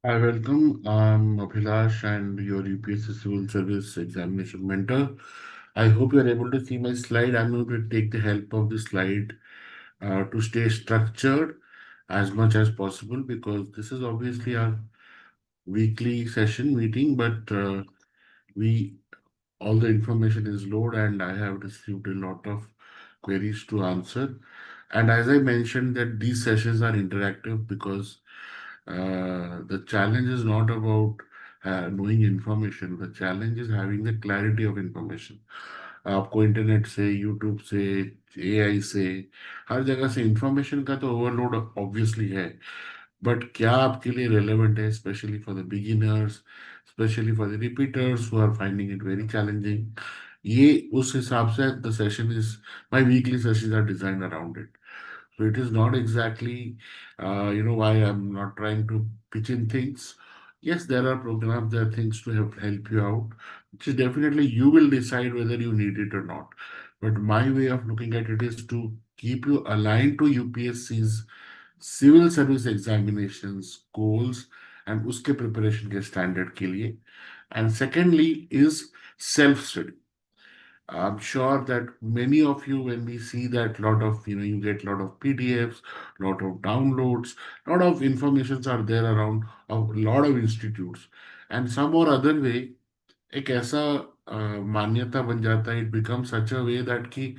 Hi, welcome. I'm Abhilash and your UPSC Civil Service Examination Mentor. I hope you are able to see my slide. I'm going to take the help of the slide to stay structured as much as possible because this is obviously our weekly session meeting, but we all the information is low and I have received a lot of queries to answer. And as I mentioned that these sessions are interactive because the challenge is not about knowing information. The challenge is having the clarity of information. आपको internet से YouTube से AI से हर जगह से information का तो overload obviously है but क्या आपके लिए रेलेवेंट है specially for the beginners specially for the repeaters who are finding it very challenging ये उस हिसाब से the session is my weekly sessions are designed around it. So it is not exactly, why I'm not trying to pitch in things. Yes, there are programs, there are things to help you out, which is definitely you will decide whether you need it or not. But my way of looking at it is to keep you aligned to UPSC's civil service examinations goals and uske preparation ke standard ke liye. And secondly is self study. I'm sure that many of you, when we see that lot of, you get a lot of PDFs, lot of downloads, lot of informations are there around a lot of institutes. And some or other way, एक ऐसा मान्यता बन जाता है, it becomes such a way that कि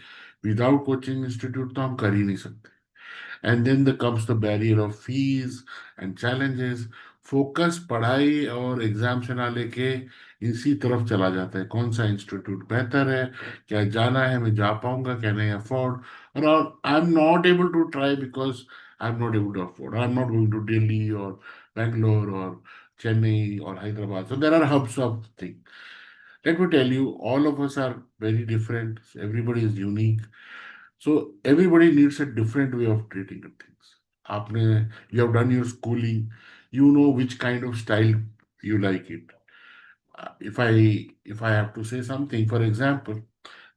without coaching institute तो हम कर ही नहीं सकते. And then there comes the barrier of fees and challenges. Focus पढ़ाई और एग्जाम से ना लेके इसी तरफ चला जाता है कौन सा इंस्टीट्यूट बेहतर है क्या जाना है मैं जा पाऊंगा कैन आई अफोर्ड और I am not able to try because I am not able to afford I am not going to Delhi और बैंगलोर और चेन्नई और Hyderabad so there are hubs of thing. Let me tell you, all of us are very different. Everybody is unique. So everybody needs a different way of treating the things. You have done your schooling, you know which kind of style you like it. If I have to say something, for example,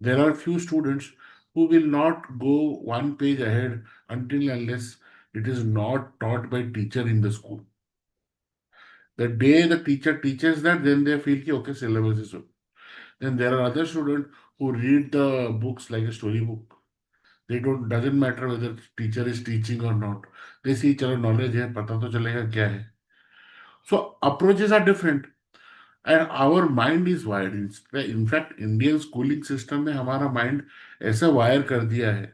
there are few students who will not go one page ahead until unless it is not taught by teacher in the school. The day the teacher teaches that, then they feel कि okay, syllabus is okay. Then there are other students who read the books like a storybook. They don't doesn't matter whether teacher is teaching or not. They see चलो knowledge है पता तो चलेगा क्या है. So approaches are different and our mind is wired. In fact, Indian schooling system में हमारा mind ऐसा wire कर दिया है.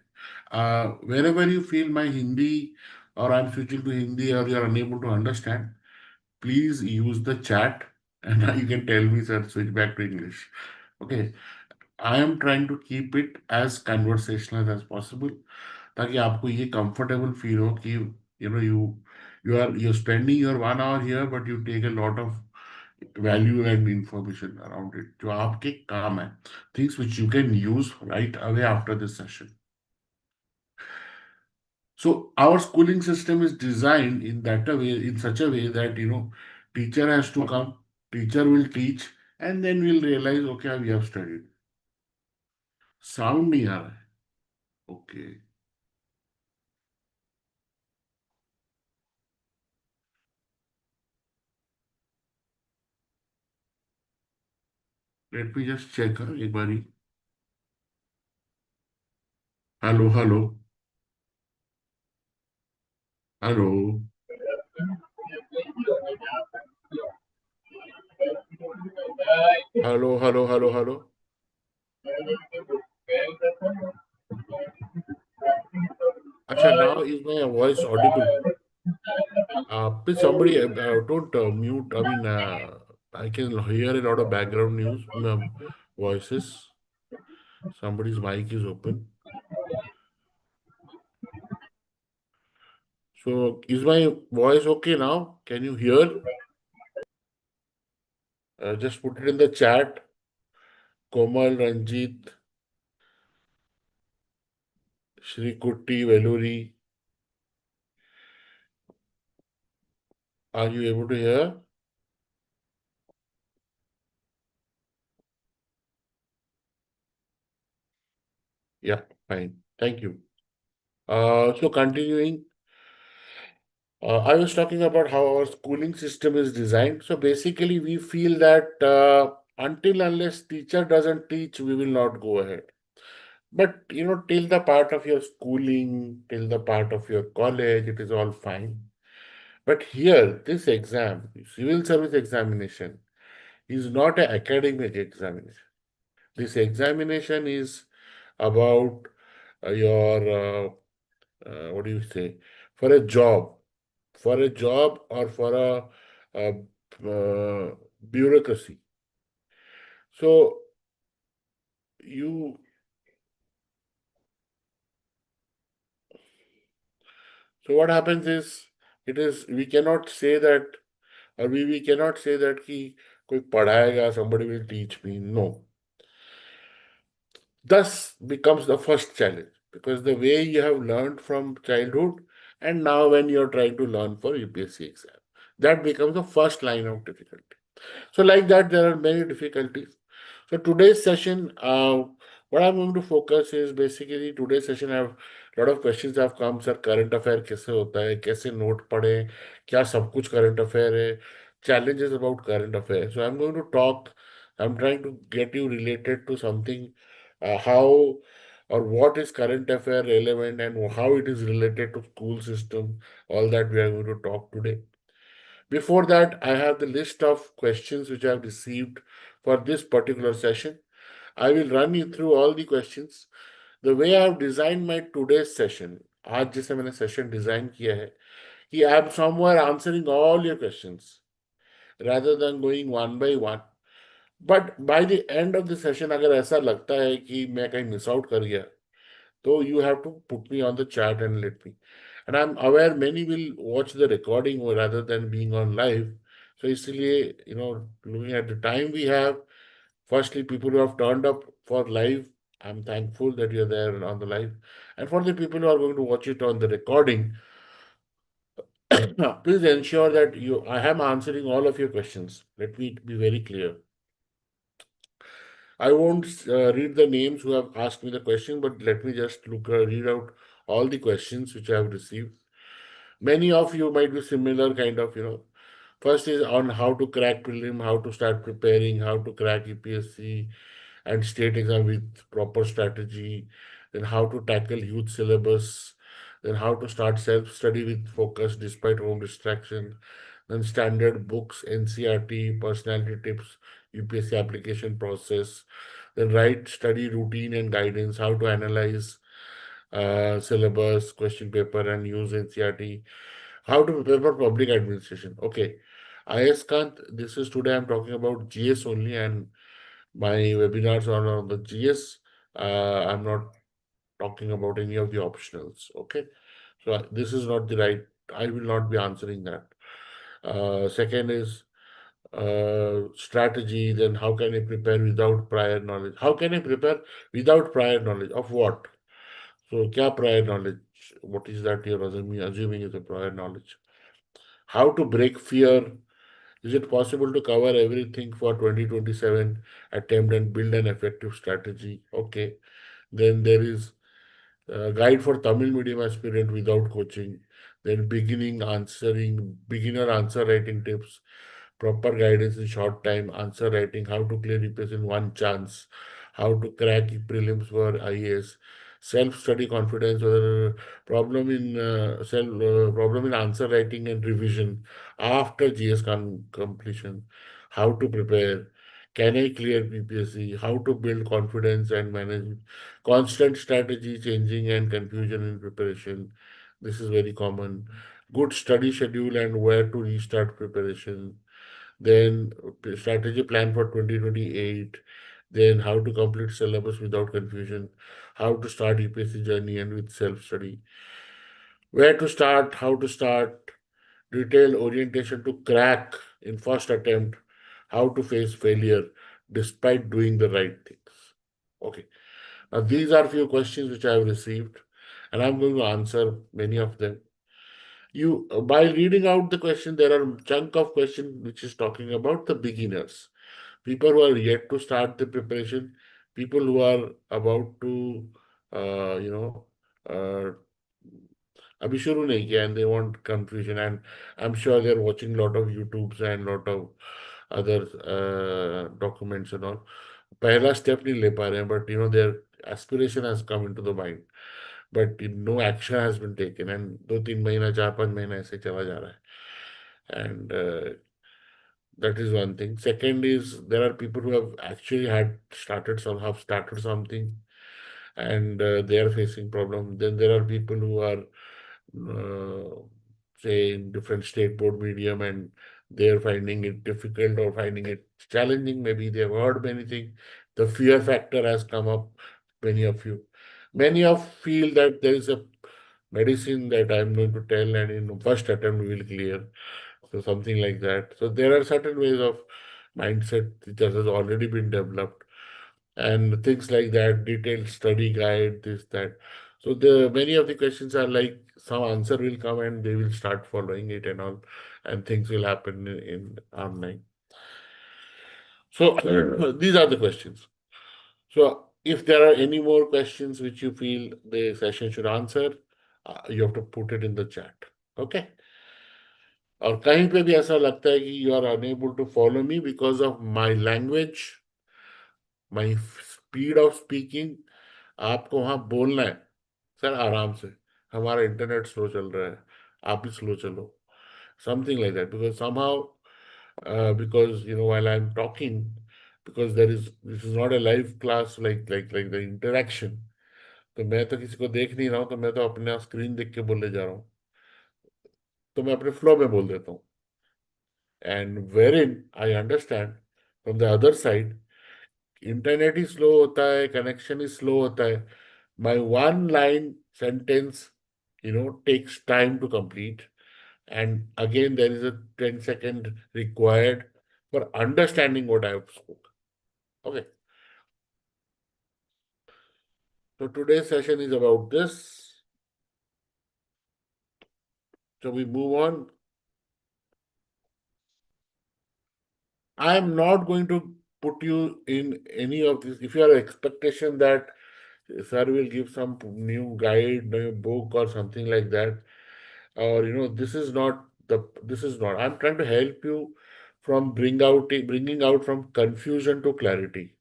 Wherever you feel my Hindi or I'm switching to Hindi or you are unable to understand, please use the chat and you can tell me sir switch back to English. Okay. I am trying to keep it as conversational as possible ताकि आपको ये comfortable feel हो कि you're spending your 1 hour here but you take a lot of value and information around it जो आपके काम है things which you can use right away after this session. So our schooling system is designed in such a way that teacher has to come, teacher will teach, and then we'll realize okay we have studied. Sound नहीं आ रहा है. Okay. Let me just check एक बारी. Hello hello hello hello hello hello hello. अच्छा, now is my voice audible? Please somebody don't mute. I mean, I can hear a lot of background news voices. Somebody's mic is open. So is my voice okay now? Can you hear? Just put it in the chat. Komal, Ranjit, Shri Kutti, Veluri. Are you able to hear? Yeah, fine. Thank you. So continuing, I was talking about how our schooling system is designed. So basically, we feel that until unless teacher doesn't teach, we will not go ahead. But till the part of your schooling, till the part of your college, it is all fine. But here, this exam, civil service examination, is not an academic examination. This examination is about your what do you say, for a job, or for a bureaucracy. So you, so what happens is, it is we cannot say that, or we cannot say that कि कोई पढ़ाएगा, somebody will teach me. No, thus becomes the first challenge, because the way you have learned from childhood and now when you're trying to learn for UPSC exam, that becomes the first line of difficulty. So like that, there are many difficulties. So today's session, what I'm going to focus is basically today's session. I have a lot of questions have come, sir. Current affair कैसे होता है, कैसे note पढ़े, क्या सब कुछ current affair है, challenges about current affair. So I'm going to talk. I'm trying to get you related to something, how or what is current affair relevant and how it is related to school system. All that we are going to talk today. Before that, I have the list of questions which I have received for this particular session. I will run you through all the questions. The way I have designed my today's session, आज जैसे मैंने session design किया है, कि I am somewhere answering all your questions rather than going one by one. But by the end of the session, अगर ऐसा लगता है कि मैं कहीं miss out कर गया, so you have to put me on the chat and let me. And I'm aware many will watch the recording rather than being on live. So इसलिए, looking at the time we have, firstly, people who have turned up for live, I'm thankful that you're there on the live. And for the people who are going to watch it on the recording, please ensure that I am answering all of your questions. Let me be very clear. I won't read the names who have asked me the question, but let me just read out all the questions which I have received. Many of you might be similar kind of. First is on how to crack prelim, how to start preparing, how to crack UPSC and state exam with proper strategy, then how to tackle huge syllabus, then how to start self-study with focus despite home distraction, then standard books, NCERT, personality tips, UPSC application process, then right study routine and guidance, how to analyze syllabus, question paper, and use NCERT, how to prepare for public administration. Okay, IS Kant, this is today I'm talking about GS only, and my webinars are on the GS. I'm not talking about any of the optionals. Okay, so this is not the right. I will not be answering that. Second is strategy. Then how can I prepare without prior knowledge? How can I prepare without prior knowledge of what? So, क्या prior knowledge? What is that you're assuming is a prior knowledge? How to break fear? Is it possible to cover everything for 2027 attempt and build an effective strategy? Okay. Then there is a guide for Tamil medium aspirant without coaching. Then beginner answer writing tips, proper guidance in short time, answer writing, how to clear replace in one chance, how to crack prelims for IAS, self-study confidence, whether problem in answer writing and revision after GS completion, how to prepare, can I clear PPSC, how to build confidence and manage constant strategy changing and confusion in preparation. This is very common. Good study schedule and where to restart preparation. Then strategy plan for 2028. Then how to complete syllabus without confusion. How to start UPSC journey and with self-study. Where to start, how to start, detailed orientation to crack in first attempt, how to face failure despite doing the right things. Okay. Now, these are few questions which I have received, and I'm going to answer many of them. By reading out the question, there are chunk of question which is talking about the beginners, people who are yet to start the preparation, people who are about to, uh, you know, uh, अभी शुरू नहीं किया, and they want confusion, and I'm sure they're watching lot of YouTubes and lot of other documents and all. पहला step नहीं ले पा रहे हैं, but their aspiration has come into the mind, but no action has been taken, and 2-3 महीना 4-5 महीना ऐसे चला जा रहा है, and that is one thing. Second is there are people who have actually have started something, and they are facing problem. Then there are people who are say in different state board medium, and they are finding it difficult or finding it challenging. Maybe they have heard many things. The fear factor has come up. Many of feel that there is a medicine that I'm going to tell, and in first attempt we will clear. So something like that. So there are certain ways of mindset which has already been developed, and things like that, detailed study guide, this, that. So the many of the questions are like some answer will come and they will start following it and all, and things will happen in online. So these are the questions. So if there are any more questions which you feel the session should answer, you have to put it in the chat. Okay. और कहीं पे भी ऐसा लगता है कि you are unable to follow me because of my language, my speed of speaking, आपको वहां बोलना है सर आराम से, हमारा इंटरनेट स्लो चल रहा है, आप भी स्लो चलो, something like that, because somehow because while I'm talking, because this is not a live class like the interaction, तो मैं तो किसी को देख नहीं रहा हूँ, तो मैं तो अपने स्क्रीन देख के बोलने जा रहा हूँ, तो मैं अपने फ्लो में बोल देता हूँ, and wherein I understand from the other side, internet he slow होता है, कनेक्शन ही स्लो होता है, my one line sentence takes time to complete, and again there is a 10-second required for understanding what I have spoken. Okay, so today's session is about this. So we move on. I am not going to put you in any of this. If you have expectation that sir will give some new guide, new book or something like that, or this is not. I'm trying to help you from bringing out from confusion to clarity.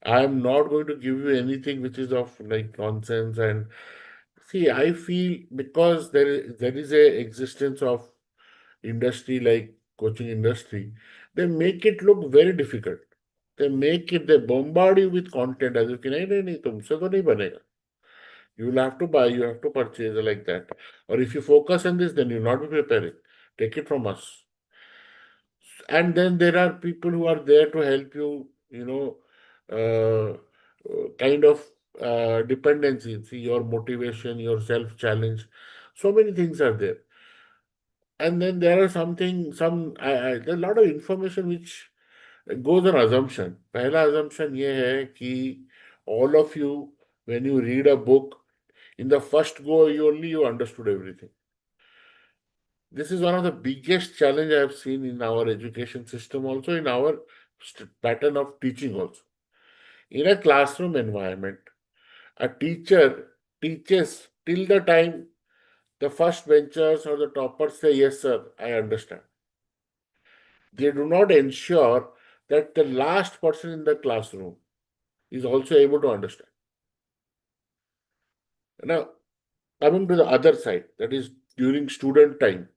I am not going to give you anything which is of like nonsense. And see, I feel because there is a existence of industry like coaching industry, they make it look very difficult. They bombard you with content as if नहीं नहीं नहीं तुमसे तो नहीं बनेगा. You will have to buy, you have to purchase like that. Or if you focus on this, then you'll not be preparing. Take it from us. And then there are people who are there to help you, kind of dependency, see your motivation, your self challenge. So many things are there. And then there are there's a lot of information which goes on assumption. पहला assumption ये है कि all of you, when you read a book, in the first go, you understood everything. This is one of the biggest challenge I have seen in our education system, also in our pattern of teaching also. In a classroom environment, a teacher teaches till the time the first benchers or the toppers say, yes, sir, I understand. They do not ensure that the last person in the classroom is also able to understand. Now, coming to the other side, that is during student time,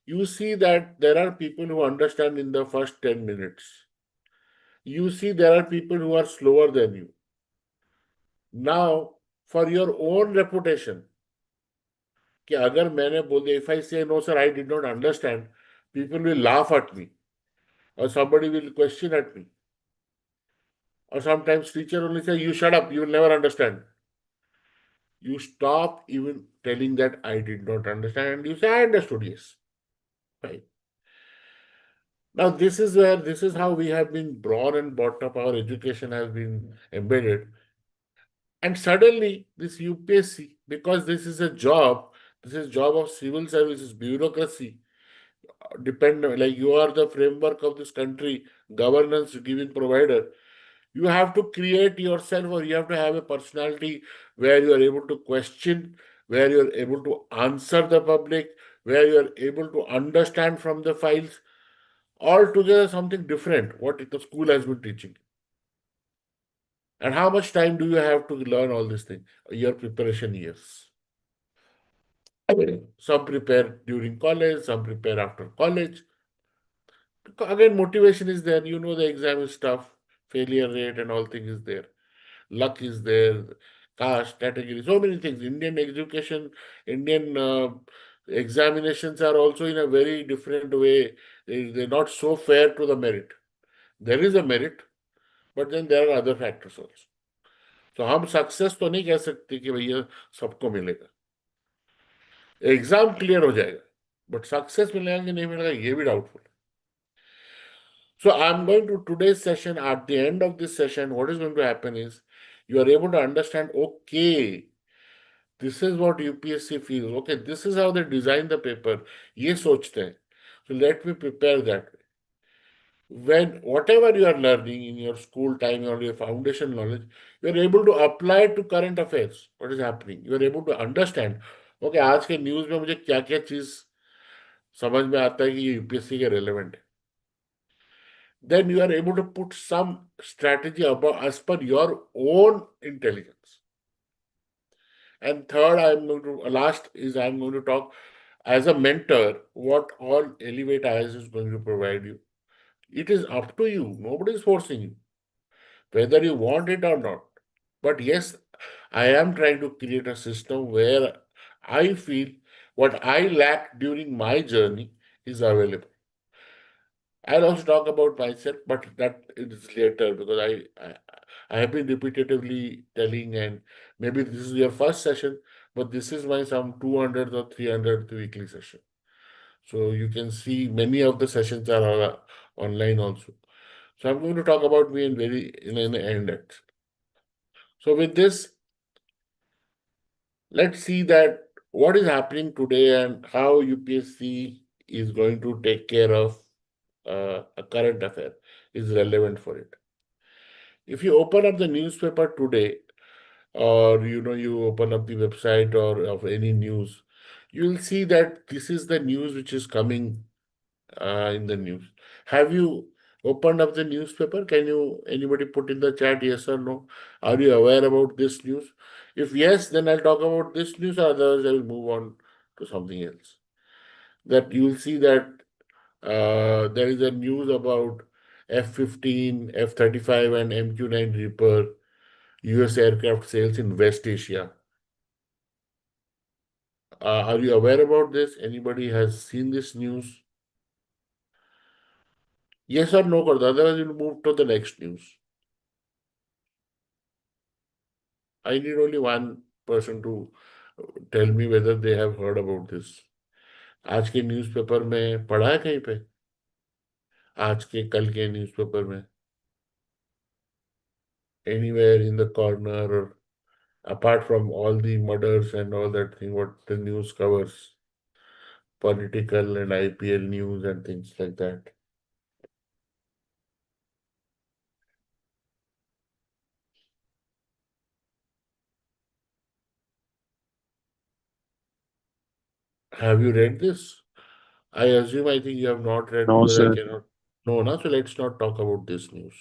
you see that there are people who understand in the first 10 minutes. You see there are people who are slower than you. Now, for your own reputation, कि अगर मैंने बोल दिया, if I say no sir, I did not understand, people will laugh at me, or somebody will question at me, or sometimes teacher only say, you shut up, you will never understand. You stop even telling that I did not understand, and you say I understood, yes. Right. Now this is how we have been brought and brought up, our education has been embedded. And suddenly this UPSC, because this is job of civil services, bureaucracy, depend like you are the framework of this country, governance giving provider. You have to create yourself, or you have to have a personality where you are able to question where you're able to answer the public, where you're able to understand from the files, altogether something different what the school has been teaching. And how much time do you have to learn all these things? Your preparation years. Some prepare during college, some prepare after college. Again, motivation is there. You know the exam is tough, failure rate and all things is there. Luck is there, caste, category, so many things. Indian education, Indian examinations are also in a very different way. They're not so fair to the merit. There is a merit, but then there are other factors also. तो हम success तो नहीं कह सकते कि भैया सबको मिलेगा. एग्जाम क्लियर हो जाएगा, बट सक्सेस मिलेगा कि नहीं मिलेगा ये भी doubtful. So I'm going to today's session. At the end of this session, what is going to happen is you are able to understand, okay, this is what UPSC feels. Okay, this is how they design the paper. ये सोचते हैं. So let me prepare that. When whatever you are learning in your school time or your foundation knowledge, you are able to apply it to current affairs. What is happening? You are able to understand. Okay, आज के news में मुझे क्या क्या चीज समझ में आता है कि ये यूपीएससी के रेलेवेंट है. Then you are able to put some strategy about as per your own intelligence. And third, last is I'm going to talk as a mentor what all Elevate IAS is going to provide you. It is up to you. Nobody is forcing you, whether you want it or not. But yes, I am trying to create a system where I feel what I lacked during my journey is available. I'll also talk about myself, but that is later because I have been repetitively telling, and maybe this is your first session, but this is my some 200th or 300th weekly session. So you can see many of the sessions are online also. So I'm going to talk about me in the end. So with this, let's see that what is happening today and how UPSC is going to take care of a current affair is relevant for it. If you open up the newspaper today, or you open up the website or of any news, you'll see that this is the news which is coming in the news. Have you opened up the newspaper? Can you anybody put in the chat yes or no? Are you aware about this news? If yes, then I'll talk about this news. Otherwise, I will move on to something else. That you will see that there is a news about F-15, F-35, and MQ-9 Reaper US aircraft sales in West Asia. Are you aware about this? Anybody has seen this news? Yes or no, Karda? Otherwise, we'll move to the next news. I need only one person to tell me whether they have heard about this. आज के newspaper में पढ़ा है कहीं पे? आज के कल के न्यूज़पेपर में? Anywhere in the corner or apart from all the murders and all that thing, what the news covers, political and IPL news and things like that. Have you read this? I assume I think you have not read No, because I sir. cannot. No, no. So let's not talk about this news.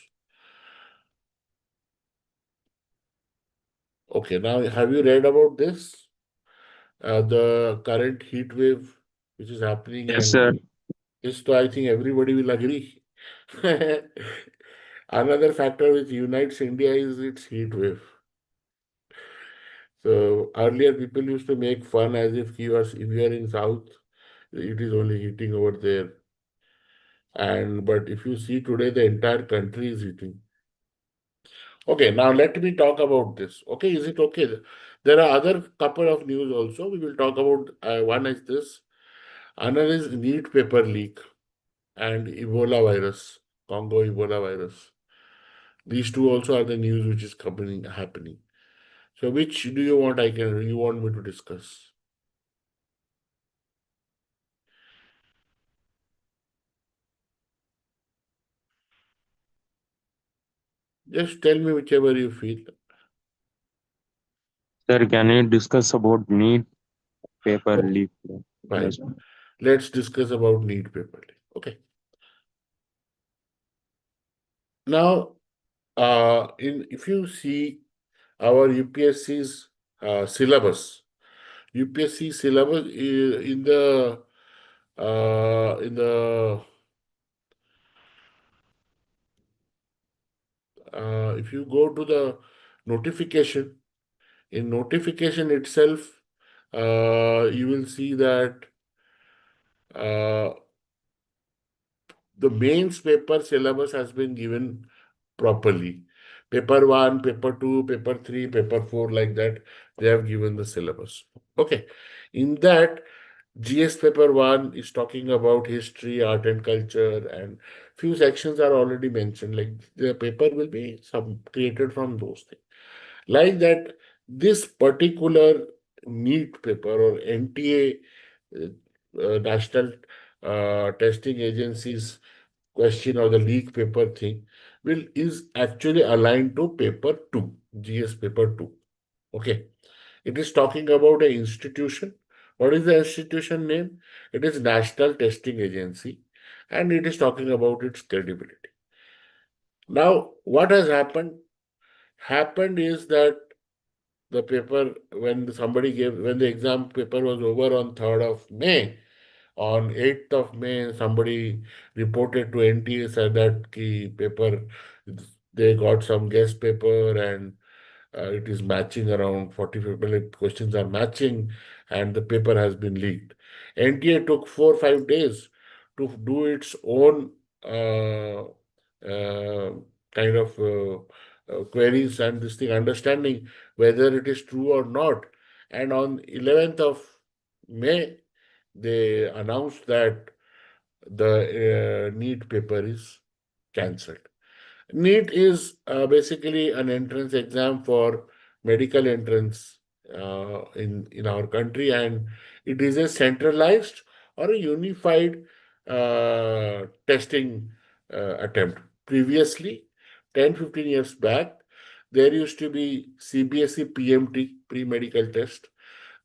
Okay, now have you read about this? The current heat wave which is happening, Yes, sir. and this, so I think everybody will agree. Another factor which unites India is its heat wave. So earlier people used to make fun as if if you are in South, it is only heating over there. And but if you see today, the entire country is heating. Okay, now let me talk about this. Okay, is it okay? There are other couple of news also. We will talk about one is this. Another is NEET paper leak and Ebola virus, Congo Ebola virus. These two also are the news which is happening. So which do you want? You want me to discuss? Just tell me whichever you feel. Sir, can you discuss about need? paper Okay, leak. fine. That's all. Let's discuss about NEET paper leak. Okay. Now, in if you see our UPSC's syllabus, UPSC syllabus in the if you go to the notification, in notification itself, you will see that uh, the mains paper syllabus has been given properly. Paper 1, paper 2, paper 3, paper 4, like that, they have given the syllabus. Okay. In that, GS paper 1 is talking about history, art and culture, and few sections are already mentioned. Like the paper will be some created from those things. Like that, this particular NEET paper or NTA, National Testing Agency's question or the leak paper thing will is actually aligned to paper 2, GS paper 2. Okay. It is talking about an institution. What is the institution name? It is National Testing Agency, and it is talking about its credibility. Now, what has happened? Happened is that the paper, when the exam paper was over on 3rd of May, on 8th of May, somebody reported to NTA said that the paper, they got some guest paper and it is matching around 45 questions are matching and the paper has been leaked. NTA took 4 or 5 days to do its own kind of queries and this thing, understanding whether it is true or not. And on 11th of May, they announced that the NEET paper is cancelled. NEET is basically an entrance exam for medical entrance in our country, and it is a centralized or a unified testing attempt. Previously, 10-15 years back, there used to be CBSE PMT, pre-medical test.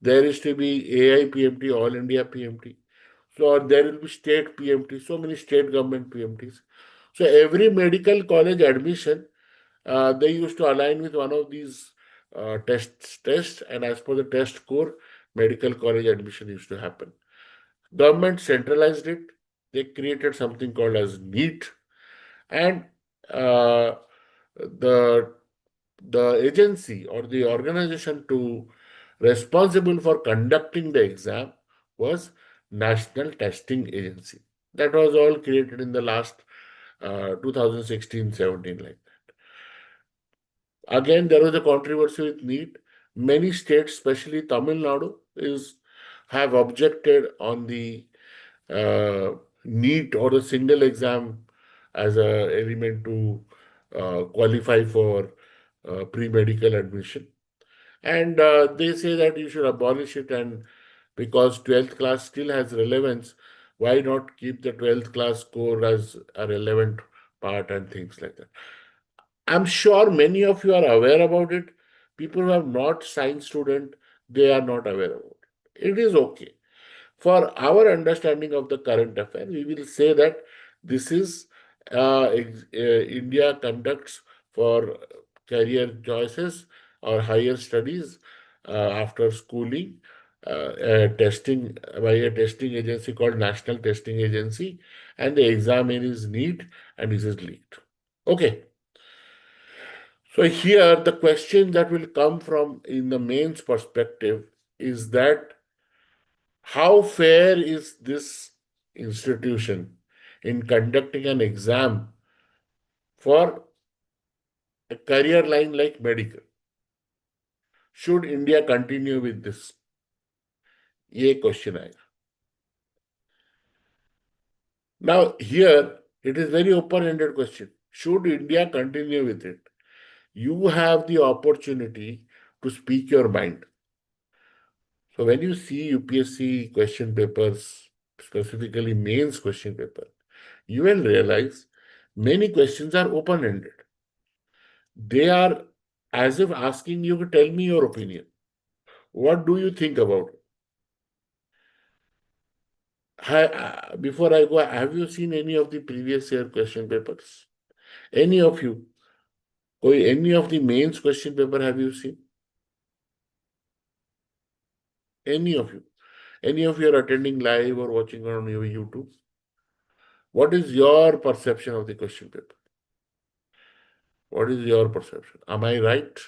There used to be AI PMT, All India PMT. So there will be state PMT, so many state government PMTs. So every medical college admission, they used to align with one of these tests, and as per the test score, medical college admission used to happen. Government centralized it. They created something called as NEET, and uh, the the agency or the organization to responsible for conducting the exam was National Testing Agency. That was all created in the last 2016-17, like that. Again, there was a controversy with NEET. Many states, especially Tamil Nadu, is have objected on the NEET or the single exam as a element to qualify for pre-medical admission. And they say that you should abolish it, and because 12th class still has relevance, why not keep the 12th class score as a relevant part and things like that. I'm sure many of you are aware about it. People who are not science student, they are not aware about it. It is okay. For our understanding of the current affair, we will say that this is India conducts for career choices or higher studies after schooling, testing by a testing agency called National Testing Agency, and the exam is NEET and this is leaked. Okay. So here the question that will come from in the mains perspective is that how fair is this institution in conducting an exam for a career line like medical? Should India continue with this? ये question आएगा. Now here it is very open-ended question. Should India continue with it? You have the opportunity to speak your mind. So when you see UPSC question papers, specifically mains question paper, you will realize many questions are open-ended. They are as if asking you to tell me your opinion. What do you think about it? Before I go, have you seen any of the previous year question papers? Any of you? Any of the mains question paper have you seen? Any of you? Any of you are attending live or watching on your YouTube? What is your perception of the question paper? What is your perception? Am I right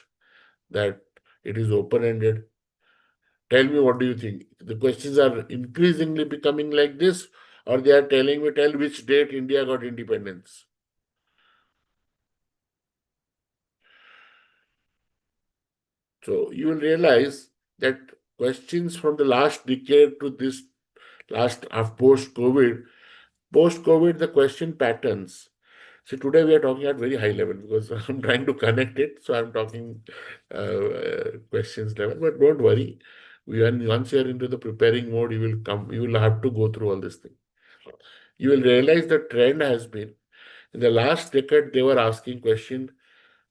that it is open-ended? Tell me, what do you think? The questions are increasingly becoming like this, or they are telling me, tell which date India got independence. So you will realize that questions from the last decade to this last of post-COVID, the question patterns. So today we are talking at very high level because I'm trying to connect it. So I'm talking questions level, but don't worry. Once you are into the preparing mode, you will have to go through all this thing. You will realize the trend has been in the last decade, they were asking questions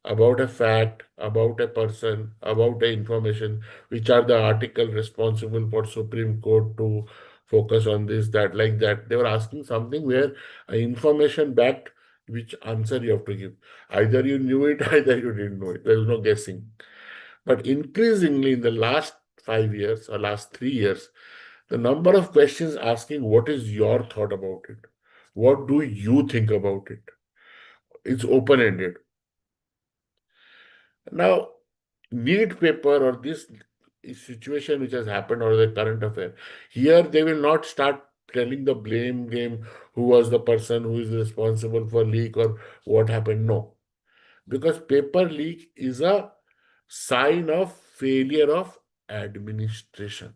about a fact, about a person, about a information, which are the article responsible for Supreme Court to focus on this, that, like that. They were asking something where information backed which answer you have to give. Either you knew it, either you didn't know it. There is no guessing. But increasingly in the last 5 years or last 3 years, the number of questions asking what is your thought about it? What do you think about it? It's open-ended. Now, need paper or this situation which has happened or the current affair, here they will not start telling the blame game, who was the person who is responsible for leak or what happened. No, because paper leak is a sign of failure of administration.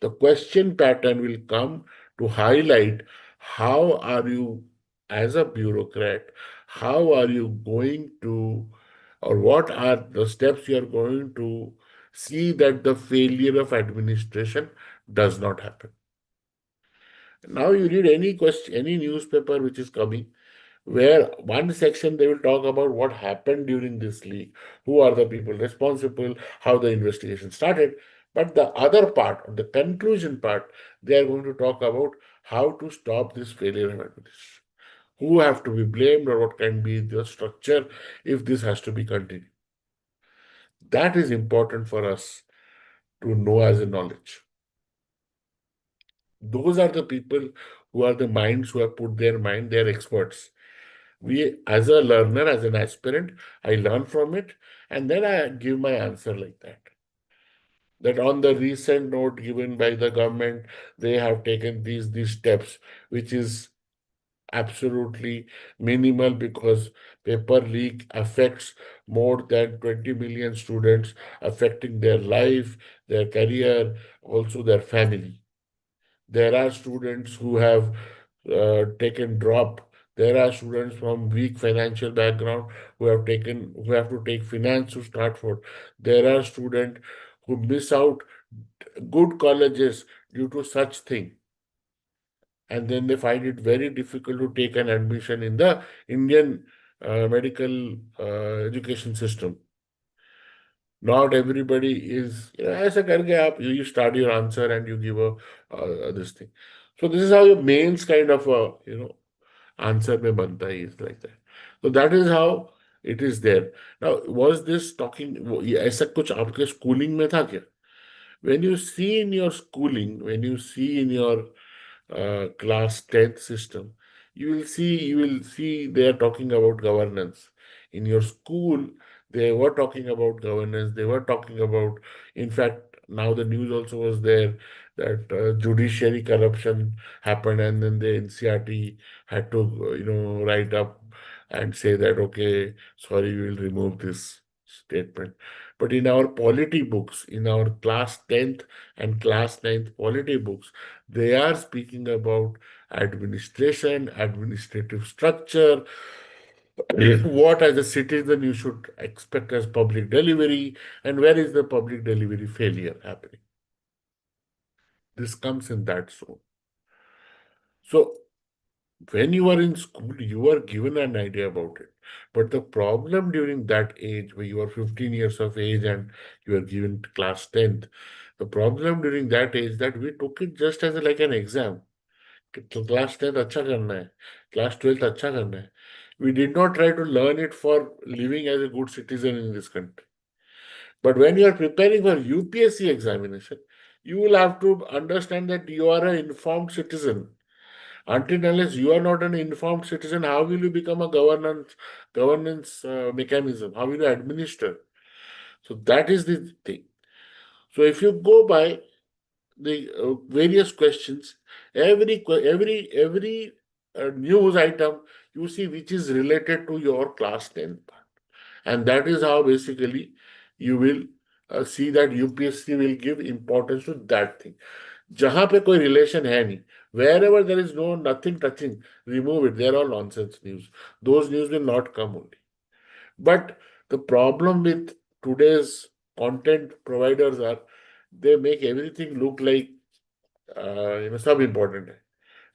The question pattern will come to highlight how are you as a bureaucrat, how are you going to, or what are the steps you are going to see that the failure of administration does not happen. Now you read any question, any newspaper which is coming, where one section they will talk about what happened during this leak, who are the people responsible, how the investigation started. But the other part, the conclusion part, they are going to talk about how to stop this failure of administration, who have to be blamed or what can be the structure if this has to be continued. That is important for us to know as a knowledge. Those are the people who are the minds who have put their mind, they're experts. We, as a learner, as an aspirant, I learn from it and then I give my answer like that. That on the recent note given by the government, they have taken these steps, which is absolutely minimal because paper leak affects more than 20 million students, affecting their life, their career, also their family. There are students who have taken drop. There are students from weak financial background who have to take finance to start for. There are students who miss out good colleges due to such thing, and then they find it very difficult to take an admission in the Indian medical education system. Not everybody is, ऐसा करके आप you start your answer and you give a this thing. So this is how your mains kind of answer में बनता है, is like that. So that is how it is there. Now was this talking ये ऐसा कुछ आपके schooling में था क्या? When you see in your schooling, when you see in your class 10th system, you will see they are talking about governance. In your school, they were talking about governance. They were talking about, in fact, now the news also was there that judiciary corruption happened, and then the NCERT had to, write up and say that, okay, sorry, we will remove this statement. But in our polity books, in our class 10th and class 9th polity books, they are speaking about administration, administrative structure, what as a citizen you should expect as public delivery, and where is the public delivery failure happening. This comes in that zone. So when you are in school, you are given an idea about it. But the problem during that age, where you are 15 years of age and you are given class 10th, The problem during that is that we took it just as like an exam. तो class 10th अच्छा करना है, class 12th अच्छा करना है. We did not try to learn it for living as a good citizen in this country. But when you are preparing for UPSC examination, you will have to understand that you are an informed citizen. Until unless you are not an informed citizen, how will you become a governance mechanism? How will you administer? So that is the thing. So if you go by the various questions, every news item you see which is related to your class 10 part, and that is how basically you will see that UPSC will give importance to that thing. जहां पे कोई relation है नहीं, wherever there is no nothing touching, remove it. They're all nonsense news. Those news will not come only. But the problem with today's content providers are they make everything look like sub important.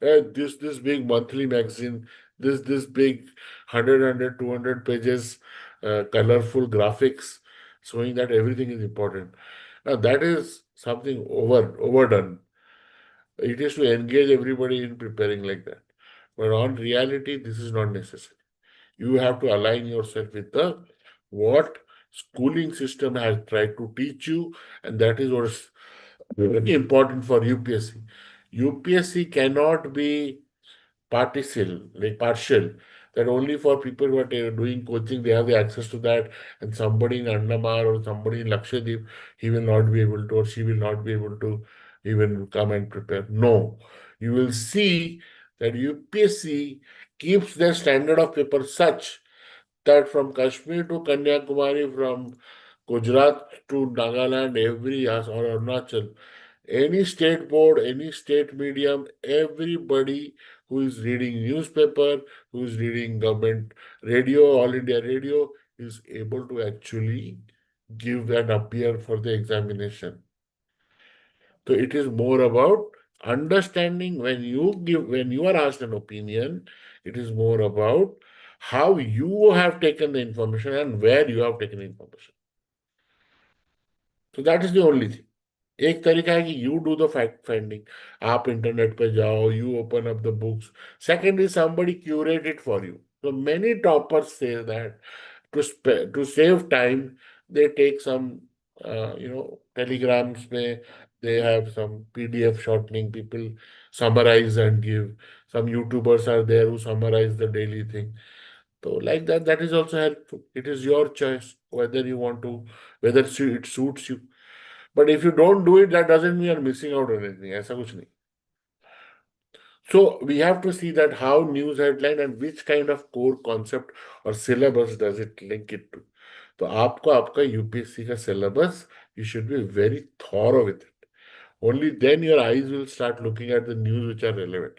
This big monthly magazine, this big 100 pages, colorful graphics showing that everything is important. Now that is something overdone. It is to engage everybody in preparing like that. But on reality, this is not necessary. You have to align yourself with the what schooling system has tried to teach you, and that is what is very important for UPSC. UPSC cannot be partial, that only for people who are doing coaching, they have the access to that, and somebody in Andamar or somebody in Lakshadweep, he will not be able to, or she will not be able to even come and prepare. No, you will see that UPSC keeps their standard of paper such that from Kashmir to Kanyakumari, from Gujarat to Nagaland, or Arunachal, any state board, any state medium, everybody who is reading newspaper, who is reading government radio, All India radio, is able to actually give and appear for the examination. So it is more about understanding when you are asked an opinion, it is more about how you have taken the information and where you have taken the information. So that is the only thing. एक तरीका है कि you do the fact finding. आप internet पे जाओ, you open up the books. Second is somebody curate it for you. So many toppers say that to save time, they take some telegrams में they have some PDF shortening. People summarize and give. Some YouTubers are there who summarize the daily thing. So like that is also helpful. It is your choice whether you want to, whether it suits you. But if you don't do it, that doesn't mean you're missing out on anything. ऐसा कुछ नहीं. So we have to see that how news headline and which kind of core concept or syllabus does it link it to. तो आपको आपका UPSC का syllabus, you should be very thorough with it. Only then your eyes will start looking at the news which are relevant.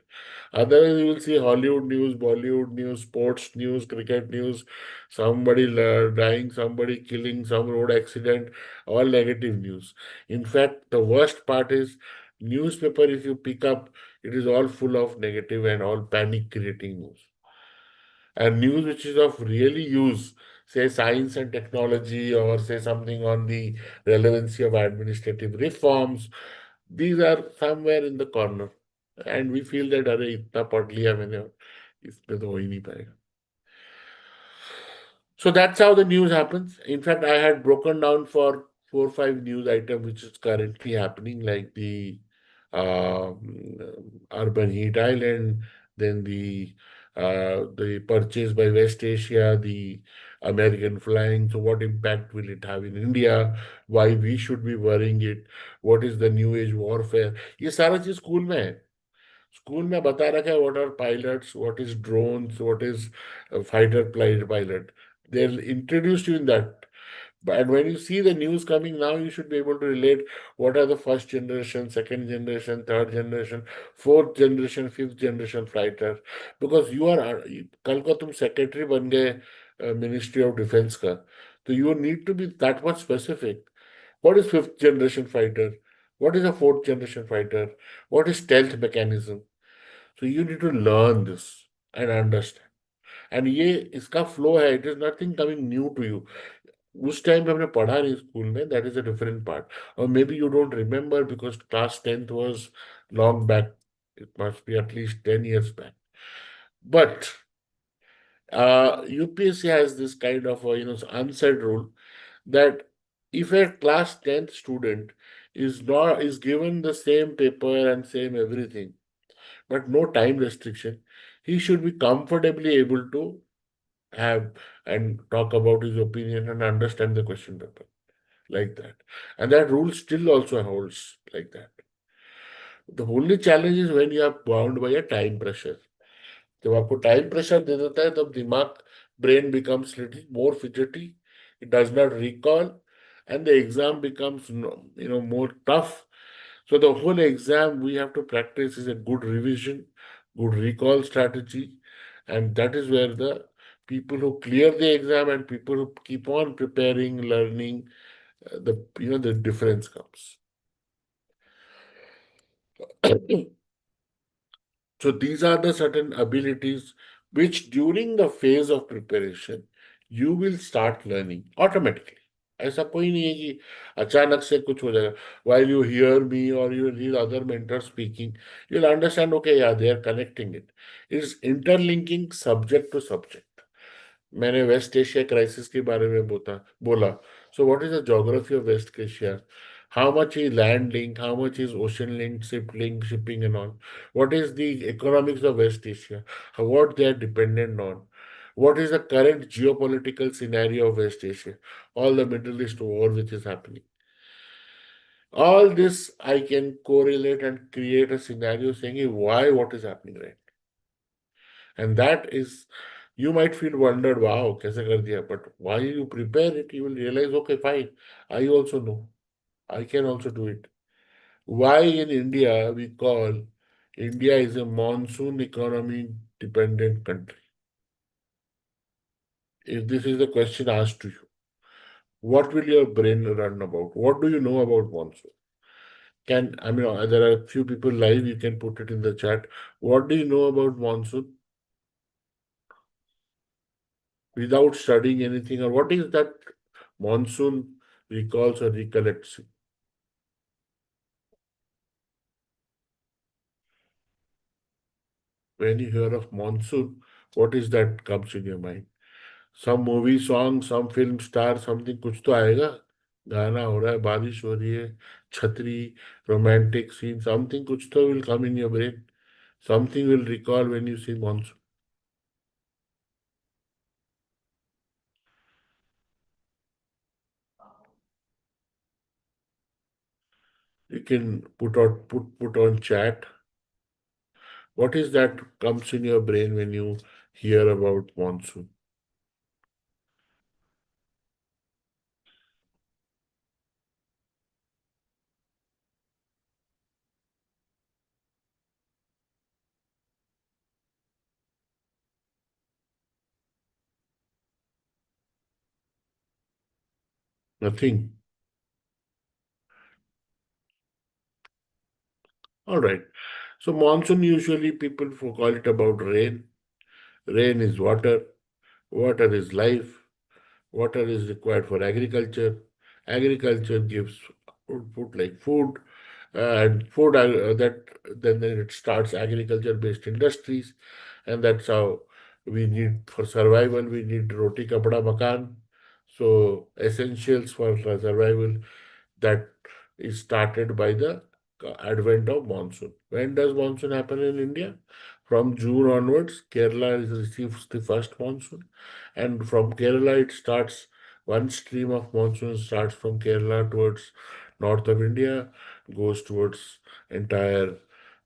Otherwise, you will see Hollywood news, Bollywood news, sports news, cricket news, somebody dying, somebody killing, some road accident, all negative news. In fact, the worst part is newspaper, if you pick up, it is all full of negative and all panic creating news. And news which is of really use, say science and technology, or say something on the relevancy of administrative reforms, these are somewhere in the corner. And we feel that अरे इतना पढ़ लिया मैंने, इसमें तो हो ही नहीं पाएगा. So that's how the news happens. In fact, I had broken down for 4 or 5 news items which is currently happening, like the urban heat island, then the purchase by West Asia, the American flying. So what impact will it have in India? Why we should be worrying it? What is the new age warfare? ये सारा चीज school में है. School में बता रखा है what are pilots, what is drones, what is fighter pilot. They'll introduce you in that. And when you see the news coming now, you should be able to relate what are the first generation, second generation, third generation, fourth generation, fifth generation fighter. Because you are कल को तुम secretary बन गए Ministry of Defense का, तो you need to be that much specific. What is fifth generation fighter? What is a fourth generation fighter? What is stealth mechanism? So you need to learn this and understand. And ये इसका flow है. It is nothing coming new to you. उस time पे हमने पढ़ा नहीं school में, that is a different part. और maybe you don't remember because class 10th was long back. It must be at least 10 years back. But UPSC has this kind of unsaid rule that if a class 10th student is given the same paper and same everything, but no time restriction, he should be comfortably able to have and talk about his opinion and understand the question paper like that. And that rule still also holds like that. The only challenge is when you are bound by a time pressure. जब आपको time pressure दे देता है तब दिमाग brain becomes little more fidgety, it does not recall, and the exam becomes more tough. So the whole exam we have to practice is a good revision, good recall strategy, and that is where the people who clear the exam and people who keep on preparing, learning, the difference comes. So these are the certain abilities which during the phase of preparation you will start learning automatically. ऐसा कोई नहीं है कि अचानक से कुछ हो जाएगा. While you hear me or you hear other mentors speaking, you'll understand, okay, yeah, they are connecting it. It's interlinking subject to subject. मैंने वेस्ट एशिया क्राइसिस के बारे में बोला. So what is the geography of West Asia? How much is land link? How much is ocean link, ship link, shipping and all? What is the economics of West Asia? What they are dependent on? What is the current geopolitical scenario of West Asia? All the Middle East war which is happening. All this I can correlate and create a scenario saying why what is happening right. And that is, you might feel wondered, wow, kaise kar diya? But while you prepare it, you will realize, okay, fine, I also know. I can also do it. Why in India we call India is a monsoon economy dependent country? If this is the question asked to you, what will your brain run about? What do you know about monsoon? There are a few people live, you can put it in the chat. What do you know about monsoon without studying anything? Or what is that monsoon recalls or recollects? When you hear of monsoon, what is that comes in your mind? Some movie song, some film star, something कुछ तो आएगा. गाना हो रहा है, बारिश हो रही है, छतरी, romantic scene, something कुछ तो will come in your brain. Something will recall when you see monsoon. You can put on chat. What is that comes in your brain when you hear about monsoon? Nothing. All right. So monsoon usually people call it about rain. Rain is water. Water is life. Water is required for agriculture. Agriculture gives output like food, and food that then it starts agriculture-based industries, and that's how we need for survival. We need roti, kapda, makan. So essentials for survival that is started by the advent of monsoon. When does monsoon happen in India? From June onwards, Kerala receives the first monsoon, and from Kerala it starts. One stream of monsoon starts from Kerala towards north of India, goes towards entire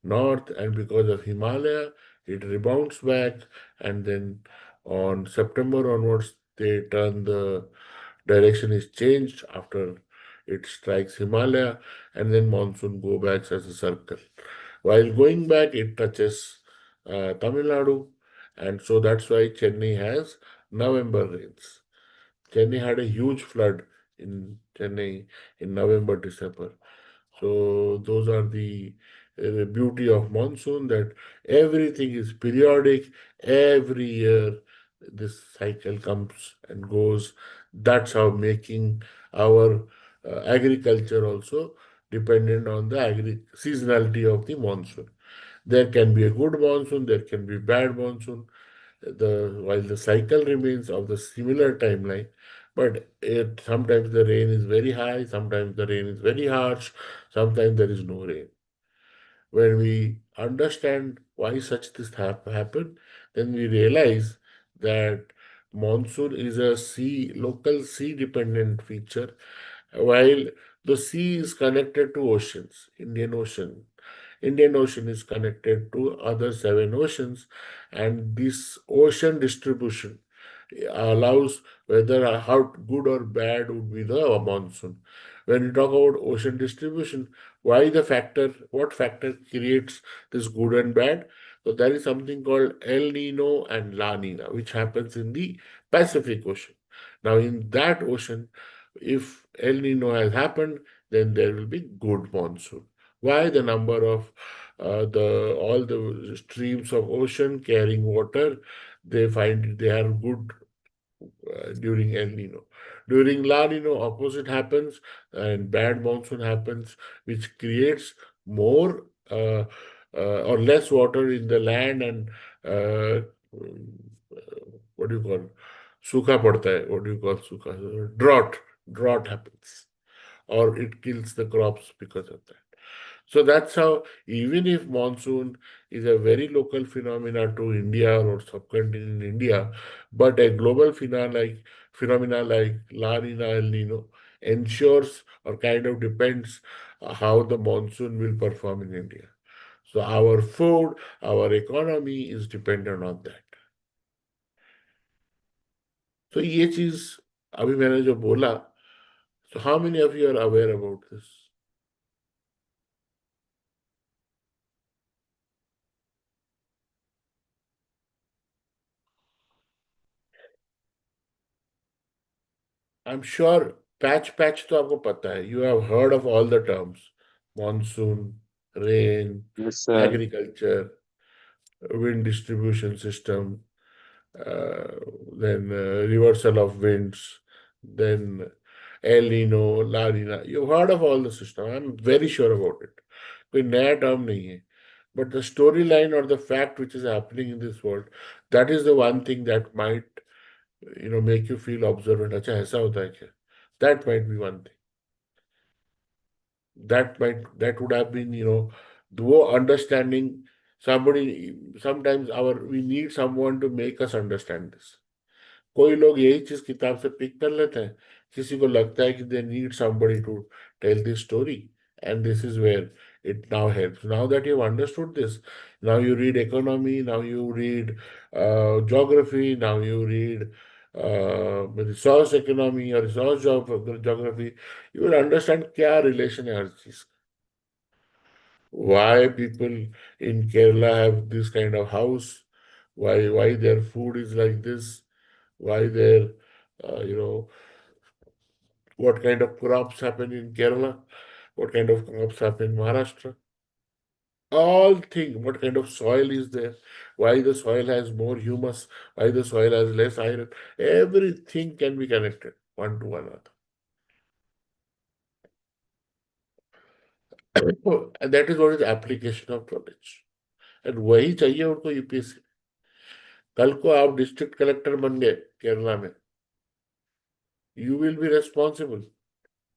north, and because of Himalaya, it rebounds back, and then on September onwards, they turn the direction is changed after it strikes Himalaya, and then monsoon go back as a circle. While going back, it touches Tamil Nadu, and so that's why Chennai has November rains. Chennai had a huge flood in Chennai in November, December. So those are the beauty of monsoon, that everything is periodic. Every year, this cycle comes and goes. That's how making our agriculture also dependent on the seasonality of the monsoon. There can be a good monsoon, there can be bad monsoon. While the cycle remains of the similar timeline, but sometimes the rain is very high, sometimes the rain is very harsh, sometimes there is no rain. When we understand why such this happen, then we realize that monsoon is a local sea dependent feature, while the sea is connected to oceans, Indian Ocean. Indian Ocean is connected to other seven oceans, and this ocean distribution allows whether how good or bad would be the monsoon. When we talk about ocean distribution, what factor creates this good and bad? So there is something called El Nino and La Nina, which happens in the Pacific Ocean. Now, in that ocean, if El Nino has happened, then there will be good monsoon. Why? The number of the all the streams of ocean carrying water, they find they are good during El Nino. During La Nino, opposite happens and bad monsoon happens, which creates more or less water in the land and what do you call सूखा पड़ता है. What do you call सूखा? Drought happens, or it kills the crops because of that. So that's how, even if monsoon is a very local phenomena to India or subcontinent India, but a global phenomena like La Nina, El Nino ensures or kind of depends how the monsoon will perform in India. So our food, our economy is dependent on that. So ये चीज अभी मैंने जो बोला, so how many of you are aware about this? I'm sure patch तो आपको पता है. You have heard of all the terms: monsoon, rain, Yes, sir. agriculture, wind distribution system, uh, then reversal of winds, then El Nino, La Nina. You've heard of all the system. I'm very sure about it. कोई नया term नहीं है. But the storyline or the fact which is happening in this world, that is the one thing that might make you feel observant. अच्छा ऐसा होता है क्या? That might be one thing. That would have been, the understanding. Sometimes we need someone to make us understand this. कोई लोग यही चीज किताब से पिक कर लेते हैं. किसी को लगता है कि they need somebody to tell this story, and this is where it now helps. Now that you've understood this, now you read economy, now you read geography, now you read resource economy or geography, you will understand क्या relation है हर चीज. Why people in Kerala have this kind of house, why their food is like this, why their you know what kind of crops happen in Kerala, what kind of crops happen in Maharashtra. All things, what kind of soil is there, why the soil has more humus, why the soil has less iron. Everything can be connected one to another. And that is what is application of knowledge. And वही चाहिए उनको UPSC. कल को आप district collector बन गए केरला में, you will be responsible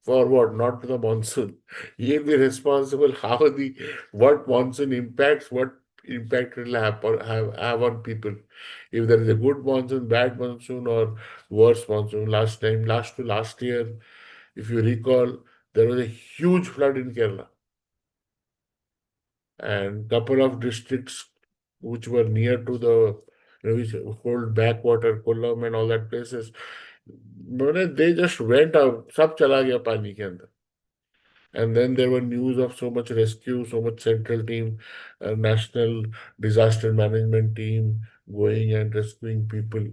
for what? Not the monsoon. You'll be responsible how the what monsoon impacts, what impact it will have on people. If there is a good monsoon, bad monsoon, or worse monsoon. Last year, if you recall, there was a huge flood in Kerala, and couple of districts which were near to the which hold backwater, Kollam and all that places. They just went out. सब चला गया पानी के अंदर. And then there were news of so much rescue, so much central team, national disaster management team going and rescuing people.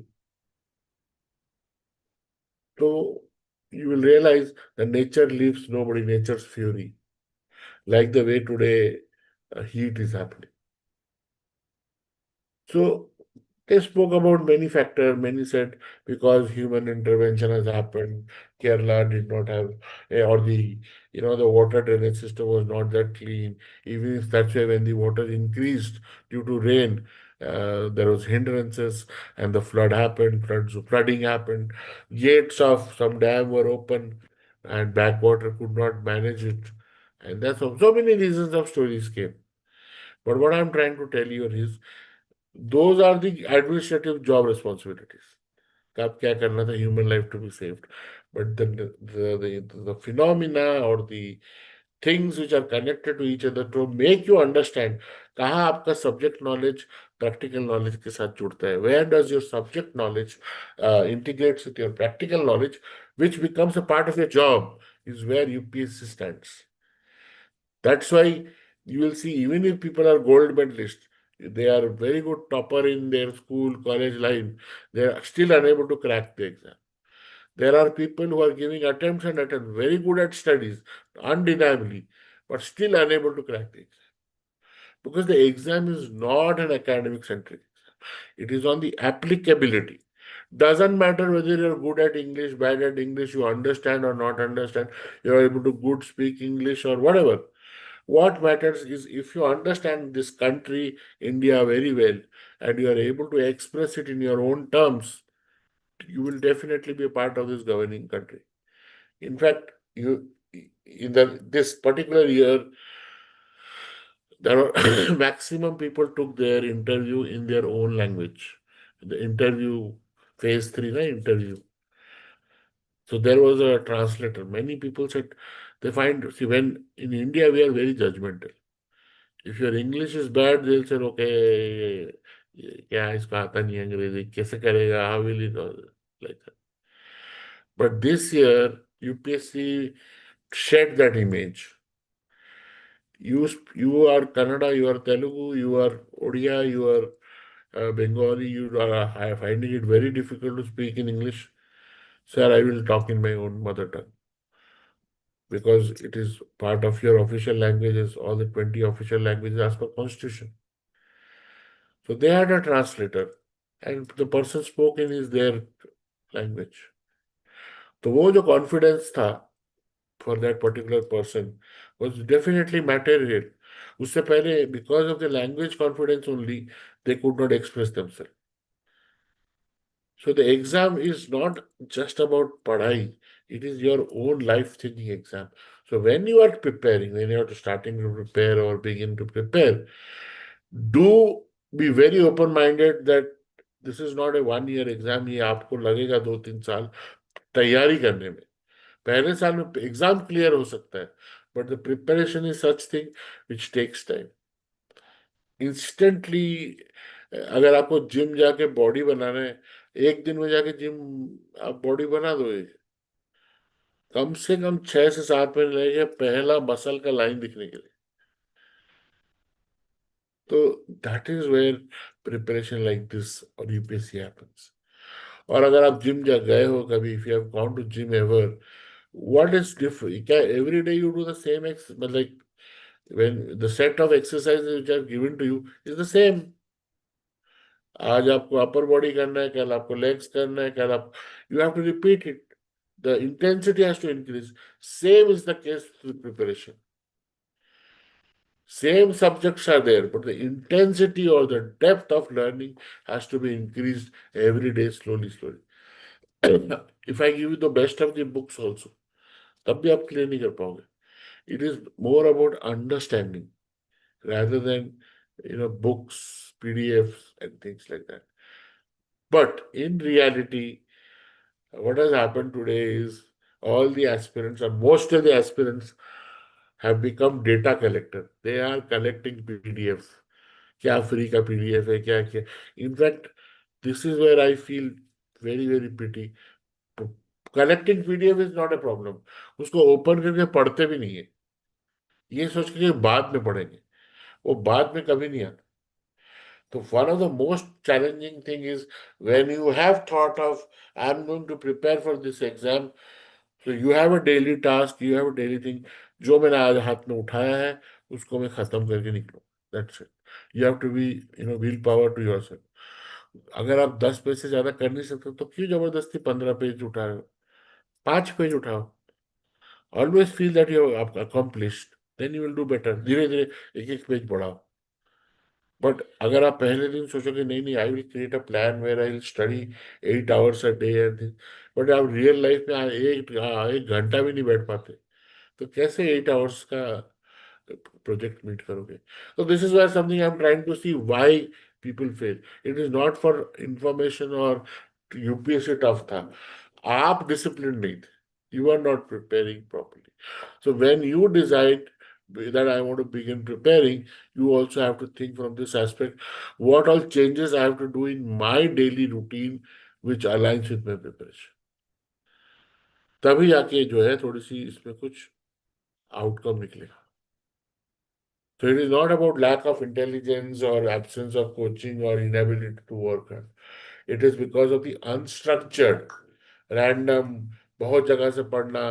So you will realize that nature leaves nobody, nature's fury. Like the way today heat is happening. So They spoke about many factors. Many said because human intervention has happened, Kerala did not have, or the water drainage system was not that clean. Even if that's why when the water increased due to rain, there was hindrances and the flooding happened. Gates of some dam were open and backwater could not manage it. And that's so many reasons of stories came. But what I'm trying to tell you is those are the administrative job responsibilities. आप क्या करना था human life to be saved. But the phenomena or the things which are connected to each other to make you understand कहाँ आपका subject knowledge practical knowledge के साथ जुड़ता है. Where does your subject knowledge integrates with your practical knowledge, which becomes a part of your job, is where UPSC stands. That's why you will see, even if people are gold medalists, they are very good topper in their school, college life, they are still unable to crack the exam. There are people who are giving attempts and attempts, very good at studies, undeniably, but still unable to crack the exam. Because the exam is not an academic centric exam. It is on the applicability. Doesn't matter whether you're good at English, bad at English, you understand or not understand, you're able to good speak English or whatever. What matters is if you understand this country, India, very well, and you are able to express it in your own terms, you will definitely be a part of this governing country. In fact, you in this particular year, there are maximum people took their interview in their own language. The interview phase three, na interview. So there was a translator. Many people said they find see when in India we are very judgmental. If your English is bad, they'll say, okay, क्या है, इसको आता नहीं है अंग्रेजी, कैसे करेगा, how will it, like that. But this year, UPSC shed that image. You are Kannada, you are Telugu, you are Odia, you are Bengali, you are finding it very difficult to speak in English. Sir, I will talk in my own mother tongue because it is part of your official languages, all the 20 official languages as per Constitution. So they had a translator and the person spoke in his their language. तो वो जो confidence था for that particular person was definitely material. उससे पहले because of the language confidence only they could not express themselves. So the exam is not just about padhai. It is your own life thinking exam. So when you are preparing, when you are starting to prepare or begin to prepare, do be very open minded that this is not a 1 year exam. ये आपको लगेगा 2-3 साल तैयारी करने में. पहले साल में एग्जाम क्लियर हो सकता है but the preparation is such thing which takes time. Instantly अगर आपको जिम जाके बॉडी बनाना है, एक दिन में जाके जिम आप बॉडी बना दोगे, कम से कम 6 से 7 महीने लगेगा पहला मसल का लाइन दिखने के लिए. तो that is where preparation like this और यूपीएससी हैपेंस. और अगर आप जिम जा गए हो कभी, if you have gone to gym ever, what is different, क्या every day you do the same मतलब when the set of exercises which are given to you is the same. आज आपको अपर बॉडी करना है, कल आपको legs करना है, कल आप you have to repeat it. The intensity has to increase. Same is the case with preparation. Same subjects are there, but the intensity or the depth of learning has to be increased every day, slowly, slowly. If I give you the best of the books also, तब भी आप clear नहीं कर पाओगे. It is more about understanding rather than books, PDFs and things like that. But in reality, what has happened today is all the aspirants or most of the aspirants have become data collector. They are collecting PDFs. क्या free का PDF है, क्या क्या. In fact this is where I feel very very pity. Collecting PDF is not a problem, उसको open करके पढ़ते भी नहीं है, ये सोच के बाद में पढ़ेंगे, वो बाद में कभी नहीं आता. So one of the most challenging thing is when you have thought of I'm going to prepare for this exam, so you have a daily task, you have a daily thing. जो मैंने आज हाथ में उठाया है उसको मैं खत्म करके निकलूं. That's it. You have to be, will power to yourself. अगर आप 10 पेज से ज्यादा कर नहीं सकते तो क्यों जबरदस्ती 15 पेज उठा रहे हो? 5 पेज उठाओ। Always feel that you have accomplished, then you will do better. धीरे धीरे एक एक पेज बढ़ाओ। बट अगर आप पहले दिन सोचोगे नहीं नहीं, I will create a plan where I will study 8 hours a day and, but आप रियल लाइफ में एक घंटा भी नहीं बैठ पाते, तो कैसे 8 आवर्स का प्रोजेक्ट मीट करोगे? तो this is why something I am trying to see why people fail. It is not for information और यूपीएससी टफ था, आप डिसिप्लिन नहीं थे, you are not preparing properly. So when you decide that I want to begin preparing, you also have to think from this aspect, what all changes I have to do in my daily routine which aligns with my preparation. तभी जाके जो है थोड़ी सी इसमें कुछ outcome निकलेगा। So it is not about lack of intelligence or absence of coaching or inability to work hard. It is because of the unstructured, random, बहुत जगह से पढ़ना,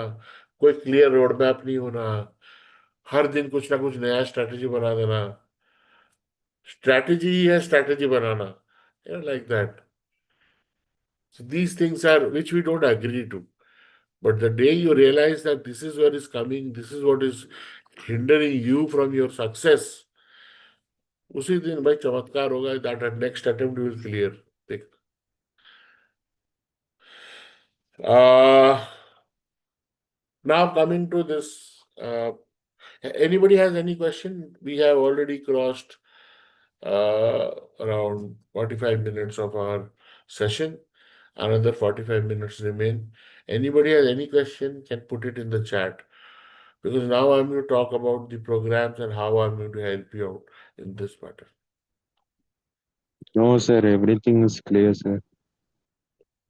कोई क्लियर रोड मैप नहीं होना, हर दिन कुछ ना कुछ नया स्ट्रैटेजी बना देना। स्ट्रैटेजी है strategy banana, like that. So these things are which we don't agree to. But the day you realize that this is what is coming, this is what is hindering you from your success, उसी दिन भाई चमत्कार होगा, that at next attempt will clear. देख, now coming to this, anybody has any question? We have already crossed around 45 minutes of our session. Another 45 minutes remain. Anybody has any question can put it in the chat, because now I'm going to talk about the programs and how I'm going to help you out in this matter. No, sir, everything is clear, sir.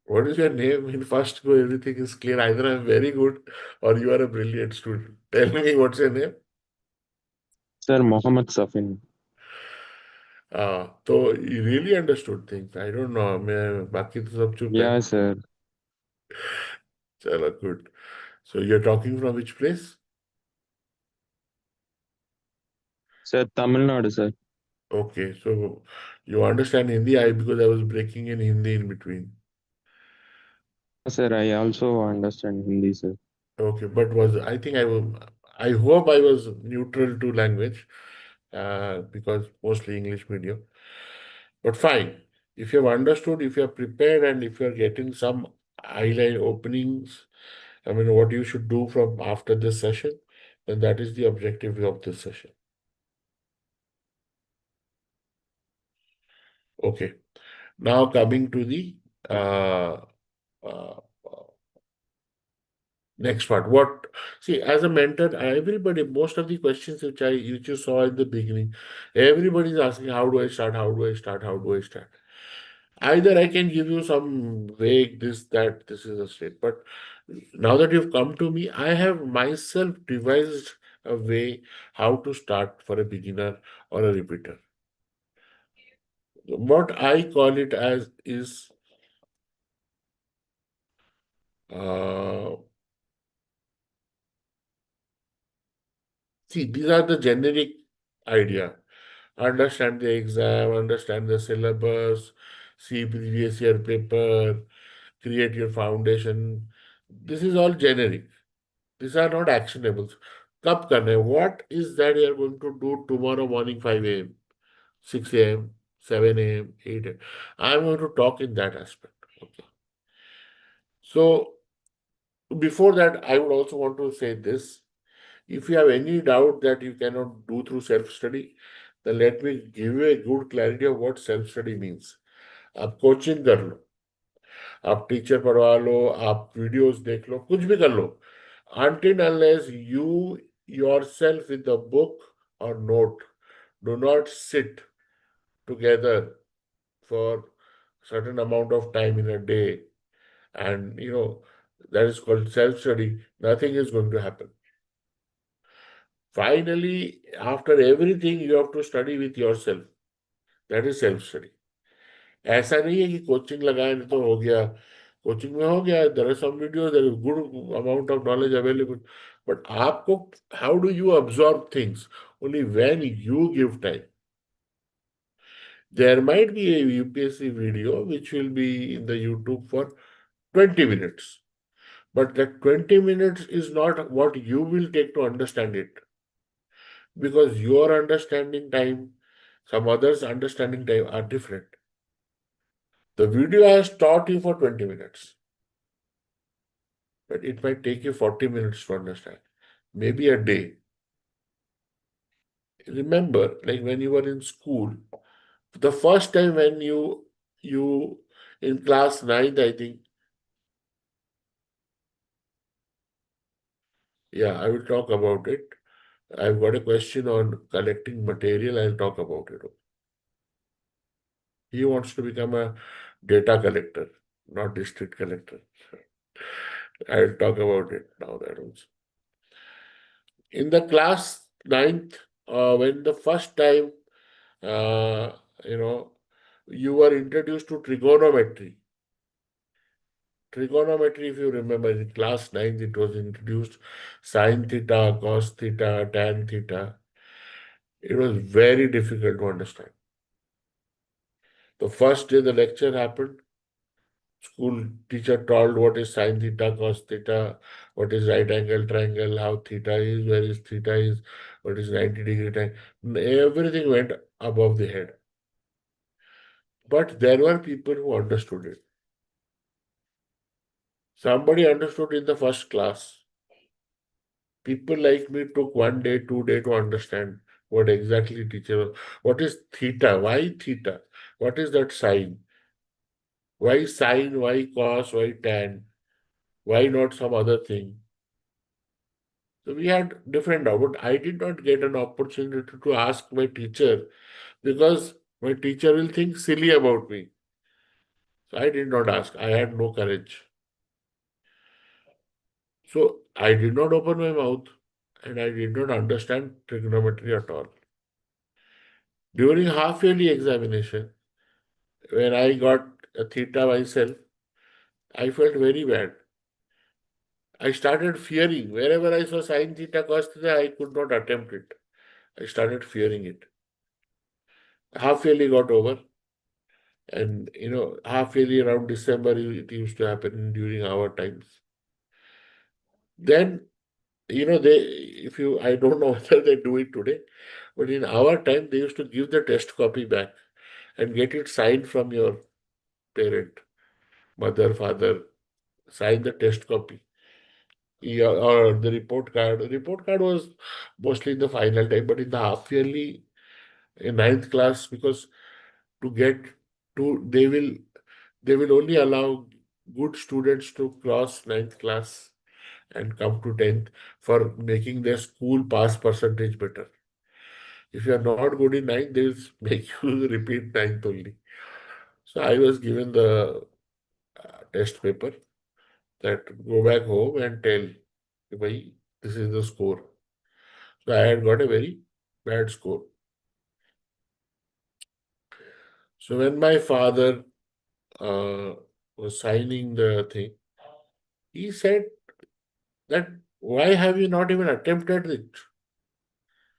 What is your name? In first go, everything is clear. Either I'm very good or you are a brilliant student. Tell me what's your name? Sir, Mohammed Safin. So you really understood things. I don't know. मैं बाकी तो सब चुप है. Yeah, sir. चलो good. So you're talking from which place? Sir, Tamil Nadu, sir. Okay, so you understand Hindi? Because I was breaking in Hindi in between. Yeah, sir, I also understand Hindi, sir. Okay, but was I think I was, I hope I was neutral to language, because mostly English medium. But fine, if you have understood, if you are prepared, and if you are getting some eyeline openings, I mean, what you should do from after this session, then that is the objective of this session. Okay, now coming to the uh, uh, next part. What, see, as a mentor, everybody, most of the questions which you saw in the beginning, everybody is asking, how do I start? How do I start? How do I start? Either I can give you some vague this, that, this is a state, but now that you've come to me, I have myself devised a way how to start for a beginner or a repeater. What I call it as is, uh, see, these are the generic idea. Understand the exam, understand the syllabus, see previous year paper, create your foundation. This is all generic. These are not actionables. कब करना है? What is that you are going to do tomorrow morning 5 a.m., 6 a.m., 7 a.m., 8 a.m.? I am going to talk in that aspect. Okay. So before that, I would also want to say this. If you have any doubt that you cannot do through self-study, then let me give you a good clarity of what self-study means. आप coaching कर लो, आप teacher पढ़वा लो, आप videos देख लो, कुछ भी कर लो, until unless you yourself with the book or note do not sit together for certain amount of time in a day, and that is called self-study, nothing is going to happen. Finally, after everything, you have to study with yourself. That is self-study. ऐसा नहीं है कि coaching लगाए नहीं तो हो गया, coaching में हो गया, there are some videos, there is good amount of knowledge available, but आपको, how do you absorb things? Only when you give time. There might be a UPSC video which will be in the YouTube for 20 minutes. But that 20 minutes is not what you will take to understand it. Because your understanding time, some others' understanding time are different. The video has taught you for 20 minutes, but it might take you 40 minutes to understand, maybe a day. Remember, like when you were in school, the first time when you in class ninth, I think, yeah, I will talk about it. I've got a question on collecting material. I'll talk about it. He wants to become a data collector, not district collector. I'll talk about it now. That also. In the class ninth, when the first time, uh, you know, you were introduced to trigonometry. Trigonometry, if you remember, in class ninth, it was introduced sine theta, cos theta, tan theta. It was very difficult to understand. The first day the lecture happened, school teacher told what is sine theta, cos theta, what is right angle triangle, how theta is, where is theta is, what is 90-degree triangle. Everything went above the head. But there were people who understood it. Somebody understood in the first class. People like me took 1 day, 2 day to understand what exactly teacher, what is theta, why theta, what is that sign, why sine, why cos, why tan, why not some other thing. So we had different doubt, but I did not get an opportunity to ask my teacher because my teacher will think silly about me. So I did not ask. I had no courage. So I did not open my mouth and I did not understand trigonometry at all. During half yearly examination, when I got a theta myself, I felt very bad. I started fearing. Wherever I saw sine theta, cos theta, I could not attempt it. I started fearing it. Half yearly got over. And half yearly around December, it used to happen during our times. Then, they, if you, I don't know whether they do it today, but in our time, they used to give the test copy back and get it signed from your parent, mother, father, sign the test copy. Yeah, or the report card. The report card was mostly in the final time, but in the half yearly, in ninth class, because to get to, they will only allow good students to cross ninth class and come to 10th for making their school pass percentage better. If you are not good in ninth, they will make you repeat ninth only. So I was given the test paper that go back home and tell, "Bhai, this is the score." So I had got a very bad score. So when my father uh, was signing the thing, he said that why have you not even attempted it?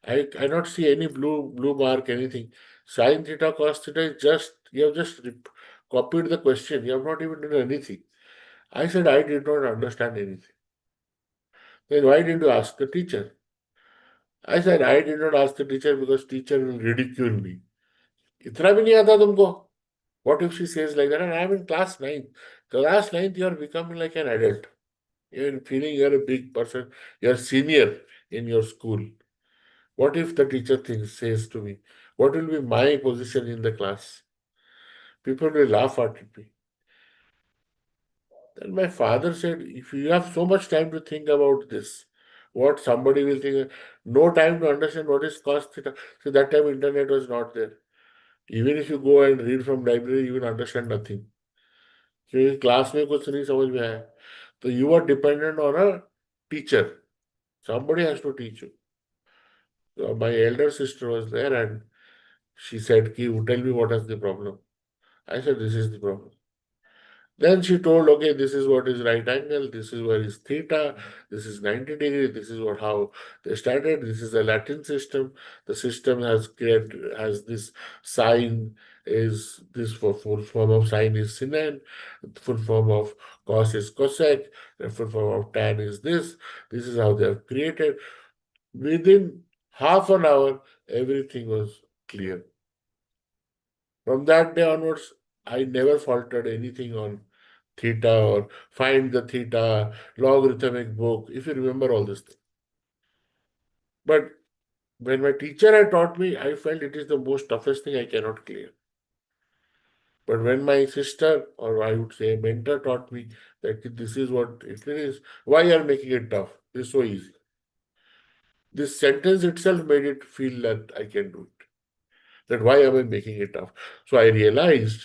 I cannot see any blue mark, anything. Sin theta, cos theta is just, you have just copied the question. You have not even done anything. I said, I did not understand anything. Then why didn't you ask the teacher? I said, I did not ask the teacher because teacher will ridicule me. इतना भी नहीं आता तुमको? What if she says like that? And I'm in class 9th. Class 9th, you are becoming like an adult. You're feeling you're a big person. You're senior in your school. What if the teacher says to me, what will be my position in the class? People will laugh at me. Then my father said, if you have so much time to think about this, what somebody will think, no time to understand what is cos theta. So that time internet was not there. Even if you go and read from library, you will understand nothing. क्योंकि class में कुछ नहीं समझ में आया तो you are dependent on a teacher. Somebody has to teach you. So my elder sister was there and she said, Ki, tell me what is the problem. I said, this is the problem. Then she told, okay, this is what is right angle, this is where is theta, this is 90 degree, this is what how they started, this is the Latin system. The system has this sine, is this for full form of sine is sin, full form of cos is cosec, the full form of tan is this. This is how they have created. Within half an hour, everything was clear. From that day onwards, I never faltered anything on theta or find the theta, logarithmic book, if you remember all this thing. But when my teacher had taught me, I felt it is the most toughest thing I cannot clear. But when my sister, or I would say mentor, taught me that this is what it is, why you are making it tough? It's so easy. This sentence itself made it feel that I can do it. That why am I making it tough? So I realized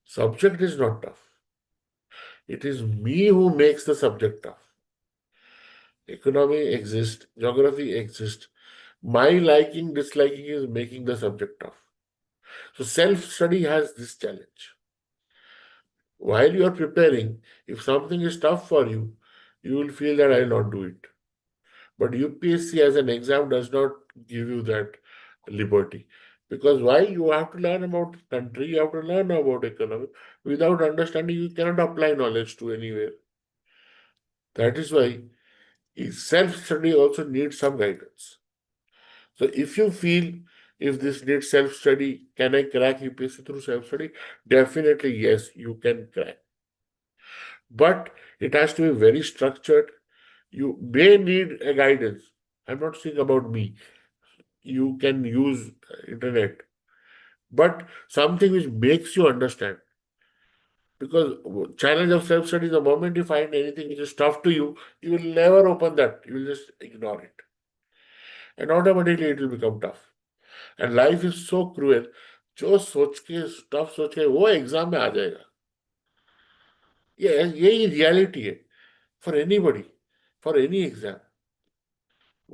subject is not tough. It is me who makes the subject tough. Economy exists, geography exists. My liking, disliking is making the subject tough. So self-study has this challenge. While you are preparing, if something is tough for you, you will feel that I will not do it. But UPSC as an exam does not give you that liberty. Because why? You have to learn about country, you have to learn about economy. Without understanding, you cannot apply knowledge to anywhere. That is why self-study also needs some guidance. So if you feel if this needs self-study, can I crack UPSC through self-study? Definitely yes, you can crack. But it has to be very structured. You may need a guidance. I'm not saying about me. You can use internet, but something which makes you understand. Because challenge of self-study, the moment you find anything which is tough to you, you will never open that. You will just ignore it. And automatically it will become tough. And life is so cruel. जो सोच के tough सोच के वो exam में आ जाएगा ये यही रियलिटी है for anybody for any exam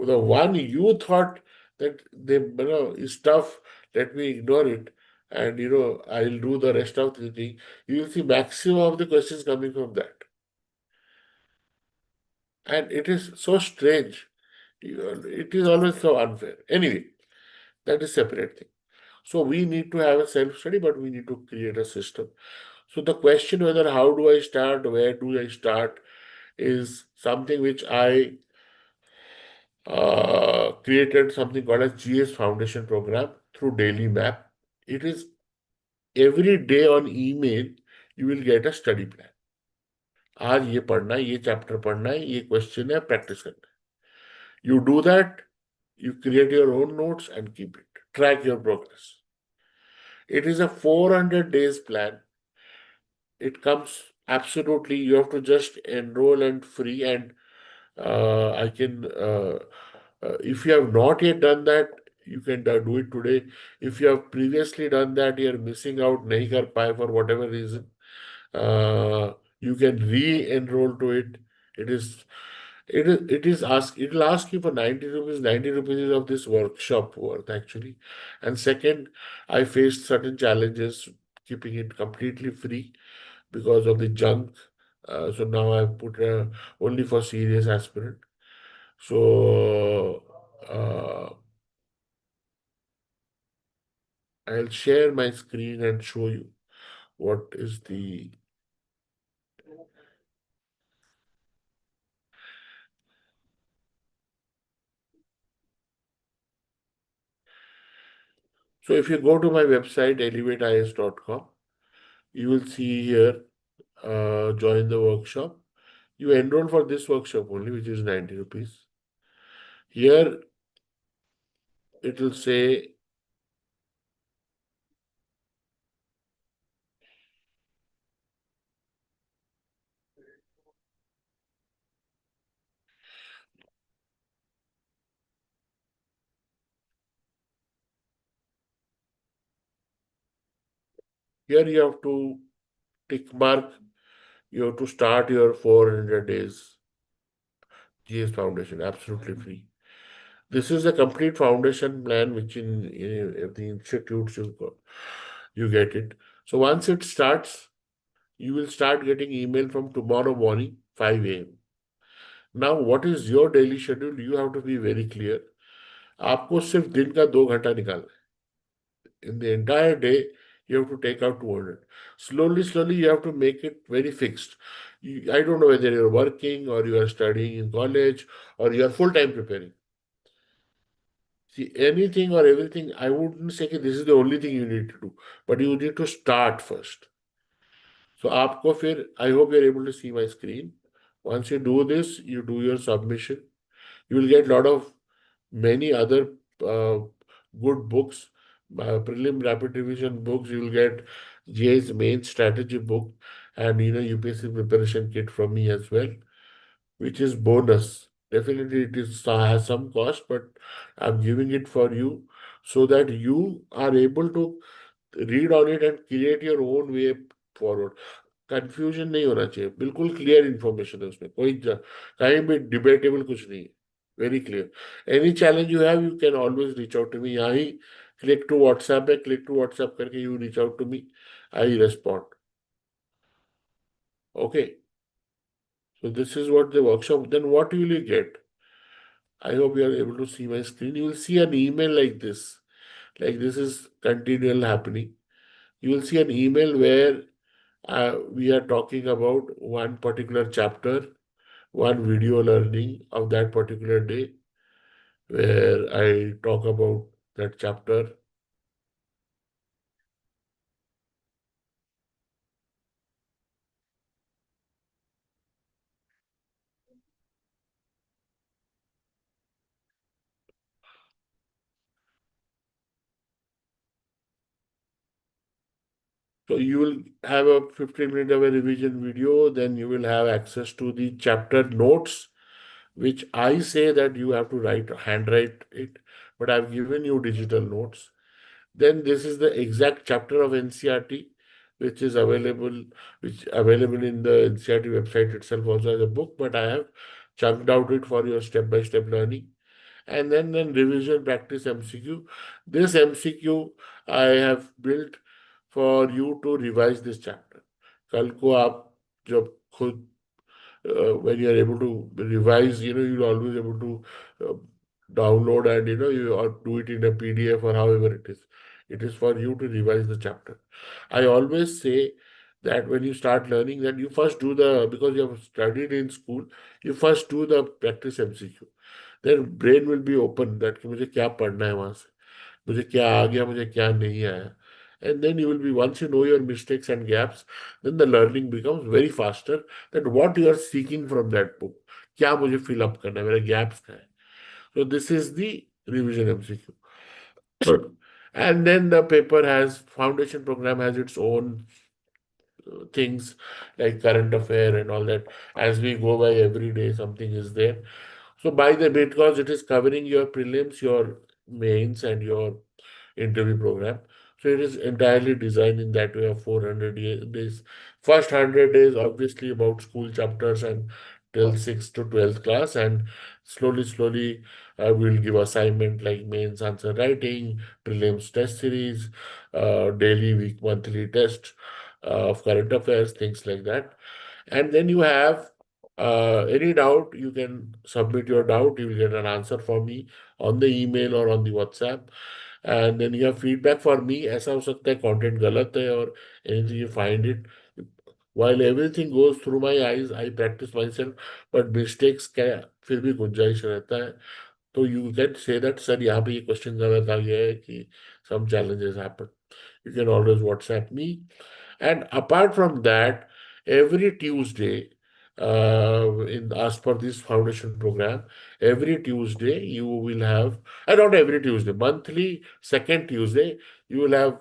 the one you thought that is tough, let me ignore it, and I'll do the rest of the thing. You will see maximum of the questions coming from that, and it is so strange. It is always so unfair. Anyway, that is separate thing. So we need to have a self study, but we need to create a system. So the question whether how do I start, where do I start, is something which I created something called as GS Foundation Program through Daily Map. It is every day on email, you will get a study plan. आज ये पढ़ना है, ये chapter पढ़ना है, ये question है, practice करना है. You do that, you create your own notes and keep it. Track your progress. It is a 400 days plan. It comes absolutely, you have to just enroll and free, and I can if you have not yet done that, you can do it today. If you have previously done that, you are missing out, nahi kar paye for whatever reason. You can re-enroll to it. It is it will ask you for 90 rupees. 90 rupees is of this workshop worth actually. And second, I faced certain challenges keeping it completely free because of the junk. So now I've put only for serious aspirant. So I'll share my screen and show you what is the. So if you go to my website, elevateias.com, you will see here, join the workshop. You enroll for this workshop only, which is 90 rupees. Here it will say, here you have to tick mark, you have to start your 400 days GS Foundation, absolutely free. This is a complete foundation plan, which in the institutes you get it. So once it starts, you will start getting email from tomorrow morning, 5 a.m. Now, what is your daily schedule? You have to be very clear. आपको सिर्फ दिन का 2 घंटा निकालना है. In the entire day, you have to take out 200. Slowly, slowly, you have to make it very fixed. I don't know whether you're working or you are studying in college or you are full time preparing. See, anything or everything, I wouldn't say that this is the only thing you need to do, but you need to start first. So, आपको फिर, I hope you're able to see my screen. Once you do this, you do your submission. You will get a lot of many other uh, good books, prelim rapid revision books. You will get JA's main strategy book and UPSC preparation kit from me as well, which is bonus. Definitely, it is has some cost, but I'm giving it for you so that you are able to read on it and create your own way forward. Confusion नहीं होना चाहिए, बिल्कुल clear information है उसमें, कोई कहीं भी debatable कुछ नहीं है, very clear. Any challenge you have, you can always reach out to me. यहाँ ही क्लिक टू व्हाट्सएप है, क्लिक टू व्हाट्सएप करके you reach out to me, I respond. Okay, so this is what the workshop. Then what will you get? I hope you are able to see my screen. You will see an email like this. Like this is continual happening. You will see an email where we are talking about one particular chapter, one video learning of that particular day, where I talk about that chapter. So you will have a 15-minute of a revision video, then you will have access to the chapter notes, which I say that you have to handwrite it, but I've given you digital notes. Then this is the exact chapter of NCERT, which is available, in the NCERT website itself also as a book, but I have chunked out it for your step-by-step learning. And then revision practice MCQ. This MCQ I have built for you to revise this chapter. कल को आप जब खुद when you are able to revise, you're always able to download and you or do it in a PDF or however it is. It is for you to revise the chapter. I always say that when you start learning, that you first do because you have studied in school, you first do the practice MCQ. Then brain will be open that कि मुझे क्या पढ़ना है वहां से, मुझे क्या आ गया, मुझे क्या नहीं आया. And then you will be, once you know your mistakes and gaps, then the learning becomes very faster. That what you are seeking from that book, क्या मुझे fill up करना है, मेरे gaps क्या है. So this is the revision MCQ. And then the paper has, foundation program has its own things like current affair and all that. As we go by every day, something is there. So because it is covering your prelims, your mains, and your interview program. So it is entirely designed in that way of 400 days. First 100 days, obviously, about school chapters and till 6th to 12th class, and slowly, slowly, we'll give assignment like mains answer writing, prelims test series, daily, week, monthly test of current affairs, things like that. And then you have any doubt, you can submit your doubt. You will get an answer from me on the email or on the WhatsApp. And then you have feedback for me. ऐसा हो सकता है content गलत है or anything you find it. While everything goes through my eyes, I practice myself, but mistakes का फिर भी गुंजाइश रहता है. तो you can say that sir यहाँ पे ये question गलत आ गया है कि some challenges happen. You can always WhatsApp me. And apart from that, every Tuesday, as per this foundation program, every Tuesday you will have, not every Tuesday, monthly, second Tuesday, you will have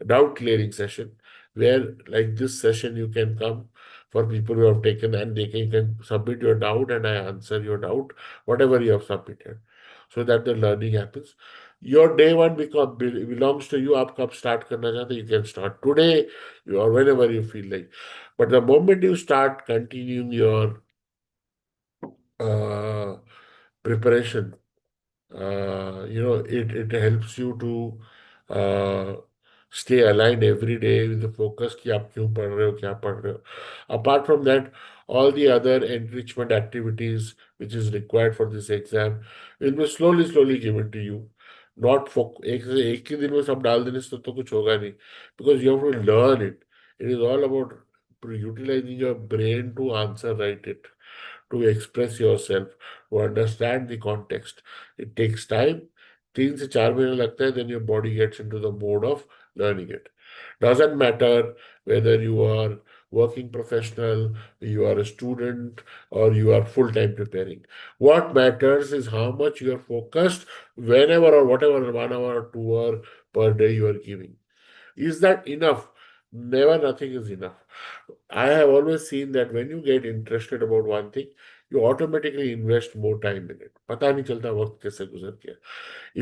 doubt clearing session where, like this session, you can come for people who have taken and you can submit your doubt and I answer your doubt, whatever you have submitted, so that the learning happens. Your day one belongs to you. आप कब start करना चाहते, you can start today or whenever you feel like. But the moment you start continuing your uh, preparation, it helps you to stay aligned every day with the focus कि आप क्यों पढ़ रहे हो, क्या पढ़ रहे हो. Apart from that, all the other enrichment activities which is required for this exam will be slowly, slowly given to you. Not फोक एक ही दिन में सब डाल देने से तो कुछ होगा नहीं, because you have to learn it. It is all about utilizing your brain to answer right it, to express yourself, to understand the context. It takes time. 3 से 4 महीने लगता है, then your body gets into the mode of learning it. Doesn't matter whether you are working professional, you are a student, or you are full-time preparing. What matters is how much you are focused whenever or whatever 1 hour or 2 hour per day you are giving. Is that enough? Never, nothing is enough. I have always seen that when you get interested about one thing, you automatically invest more time in it. पता नहीं चलता वक्त कैसे गुजर गया.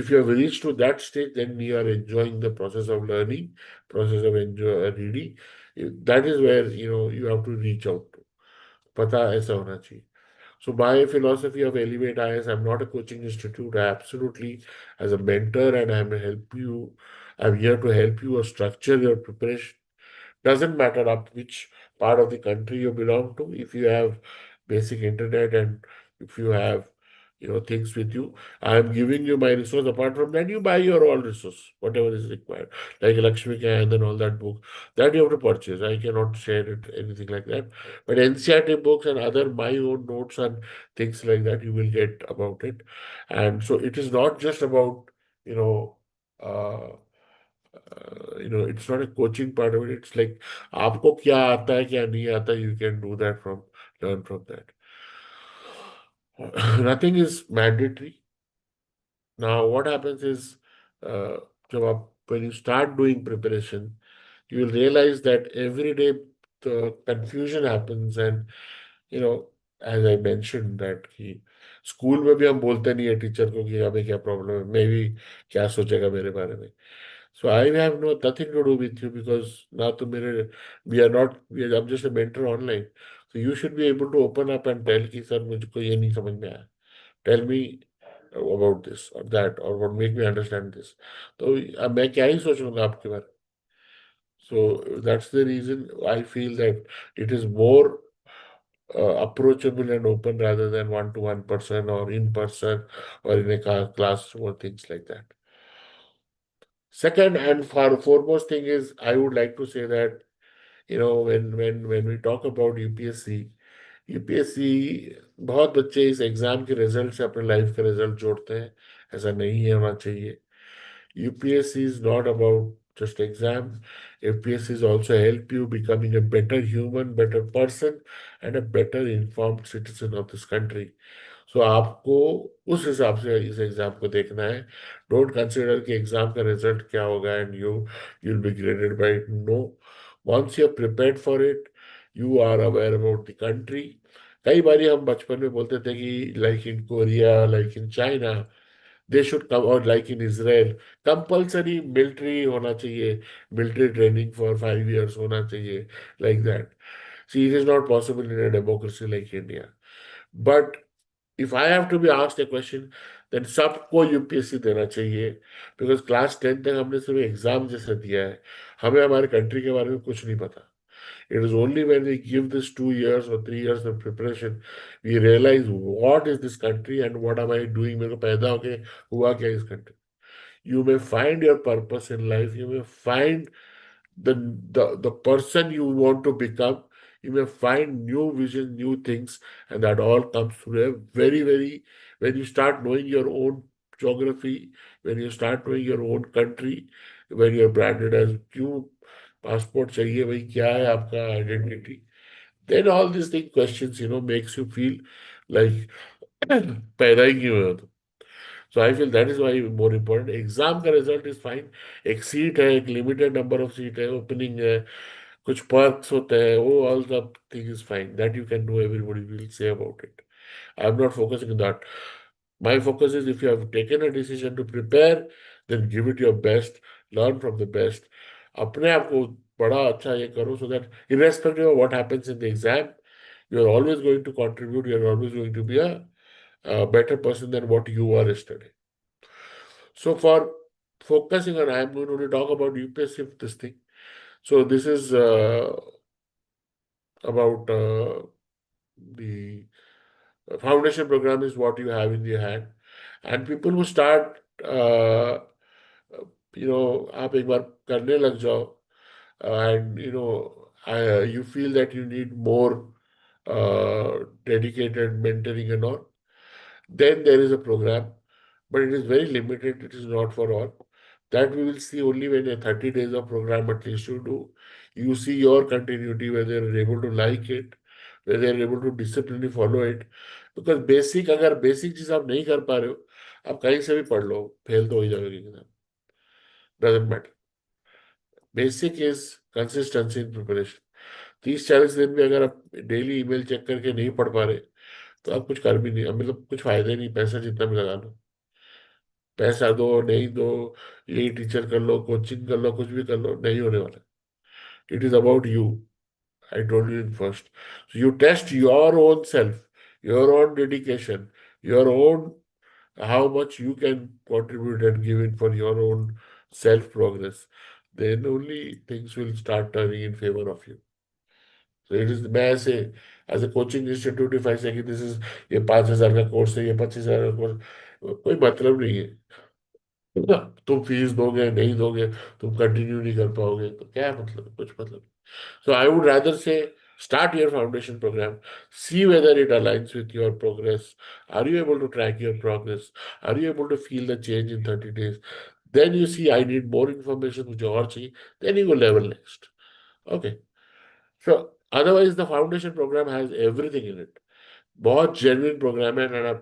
If you have reached to that stage, then you are enjoying the process of learning, process of reading. That is where you have to reach out to. पता ऐसा होना चाहिए. So my philosophy of Elevate IAS, I'm not a coaching institute. I absolutely, as a mentor, and I'm here to help you structure your preparation. Doesn't matter up which part of the country you belong to. If you have basic internet and if you have things with you, I am giving you my resource. Apart from that, you buy your own resource, whatever is required, like Lakshmi Kant and all that book that you have to purchase. I cannot share it anything like that. But NCERT books and other my own notes and things like that you will get about it. And so it is not just about you know. It's not a coaching part of it. It's like आपको क्या आता है क्या नहीं आता, you can do that from learn from that. Nothing is mandatory. Now what happens is जब आप when you start doing preparation, you will realize that every day the confusion happens. And you know as I mentioned that कि school में भी हम बोलते नहीं है teacher को कि हमें क्या प्रॉब्लम है, मे भी क्या सोचेगा मेरे बारे में. So I have nothing to do with you because now to mere, I'm just a mentor online. So you should be able to open up and tell कि सर मुझको ये नहीं समझ में आया. Tell me about this or that or what make me understand this. तो मैं क्या ही सोच लूंगा आपके बारे में. So that's the reason I feel that it is more approachable and open rather than one-to-one person or in person or in a classroom or things like that. Second and far foremost thing is I would like to say that when we talk about UPSC बहुत बच्चे इस exam के result से अपने life का result जोड़ते हैं. ऐसा नहीं है होना चाहिए. UPSC is not about just exam. UPSC is also help you becoming a better human, better person, and a better informed citizen of this country. सो आपको उस हिसाब से इस एग्जाम को देखना है. डोंट कंसिडर कि एग्जाम का रिजल्ट क्या होगा and you will be graded by it. No. Once you are prepared for it, you are aware about the country. कई बार हम बचपन में बोलते थे कि like in Korea, like in China, they should come, और like in Israel compulsory military होना चाहिए, मिलिट्री ट्रेनिंग फॉर 5 years होना चाहिए, like that. See it is not possible in a democracy like India. But if I have to be asked a question, then सबको UPSC देना चाहिए. Because class 10 तक हमने सिर्फ एग्जाम जैसा दिया है, हमें हमारे कंट्री के बारे में कुछ नहीं पता. It is only when we give this 2 years or 3 years of preparation, we realize what is this country and what am I doing. मेरे को पैदा होके हुआ क्या इस country. You may find your purpose in life. You may find the person you want to become. You may find new vision, new things, and that all comes through a very, when you start knowing your own geography, when you start knowing your own country, when you're branded as क्यों passport चाहिए भाई, क्या है आपका identity, then all these thing questions makes you feel like पैदा ही क्यों हुए हो तुम. So I feel that is why more important. Exam का result is fine. एक सीट है, एक limited number of सीट है, opening है, कुछ perks होते हैं, वो all the thing is fine. That you can know, everybody will say about it. I'm not focusing on that. My focus is if you have taken a decision to prepare, then give it your best, learn from the best. अपने आप को बड़ा अच्छा ये करो so that irrespective of what happens in the exam, you're always going to contribute, you're always going to be a better person than what you were yesterday. So for focusing on, I'm going to talk about UPSC this thing. So this is about the foundation program is what you have in your hand. And people who start आप एक बार करने लग जाओ, and you feel that you need more dedicated mentoring and all, then there is a program, but it is very limited. It is not for all. That we will see only when a 30 days of program at least you do. You see your continuity, whether you're able to like it, whether you're able to disciplinely follow it. Because basic, अगर basic चीज आप नहीं कर पा रहे हो, आप कहीं से भी पढ़ लो, फेल तो हो ही जाओगे exam, doesn't matter. Basic is consistency in preparation. 30-40 दिन में अगर आप डेली ईमेल चेक करके नहीं पढ़ पा रहे, तो आप कुछ कर भी नहीं, मतलब कुछ फायदे नहीं, पैसा जितना भी लगा लो. पैसा दो नहीं दो, यही टीचर कर लो, कोचिंग कर लो, कुछ भी कर लो, नहीं होने वाला. It is about you. I told you in first. You test your own self, your own dedication, your own, how much you can contribute and give in for your own self progress. Then only things will start turning in favor of you. So it is, मैं ऐसे as a coaching institute if I say कि this is, ये 5,000 का course है, ये 25,000 का course, कोई मतलब नहीं है. तुम फीस दोगे नहीं दोगे, तुम कंटिन्यू नहीं कर पाओगे, तो क्या मतलब, कुछ मतलब. So I would rather say start your foundation program, see whether it aligns with your progress. Are you able to track your progress? Are you able to feel the change in 30 days? Then you see I need more information, मुझे और चाहिए. Then you go level next. Okay. So otherwise the foundation program has everything in it. बहुत genuine program है, and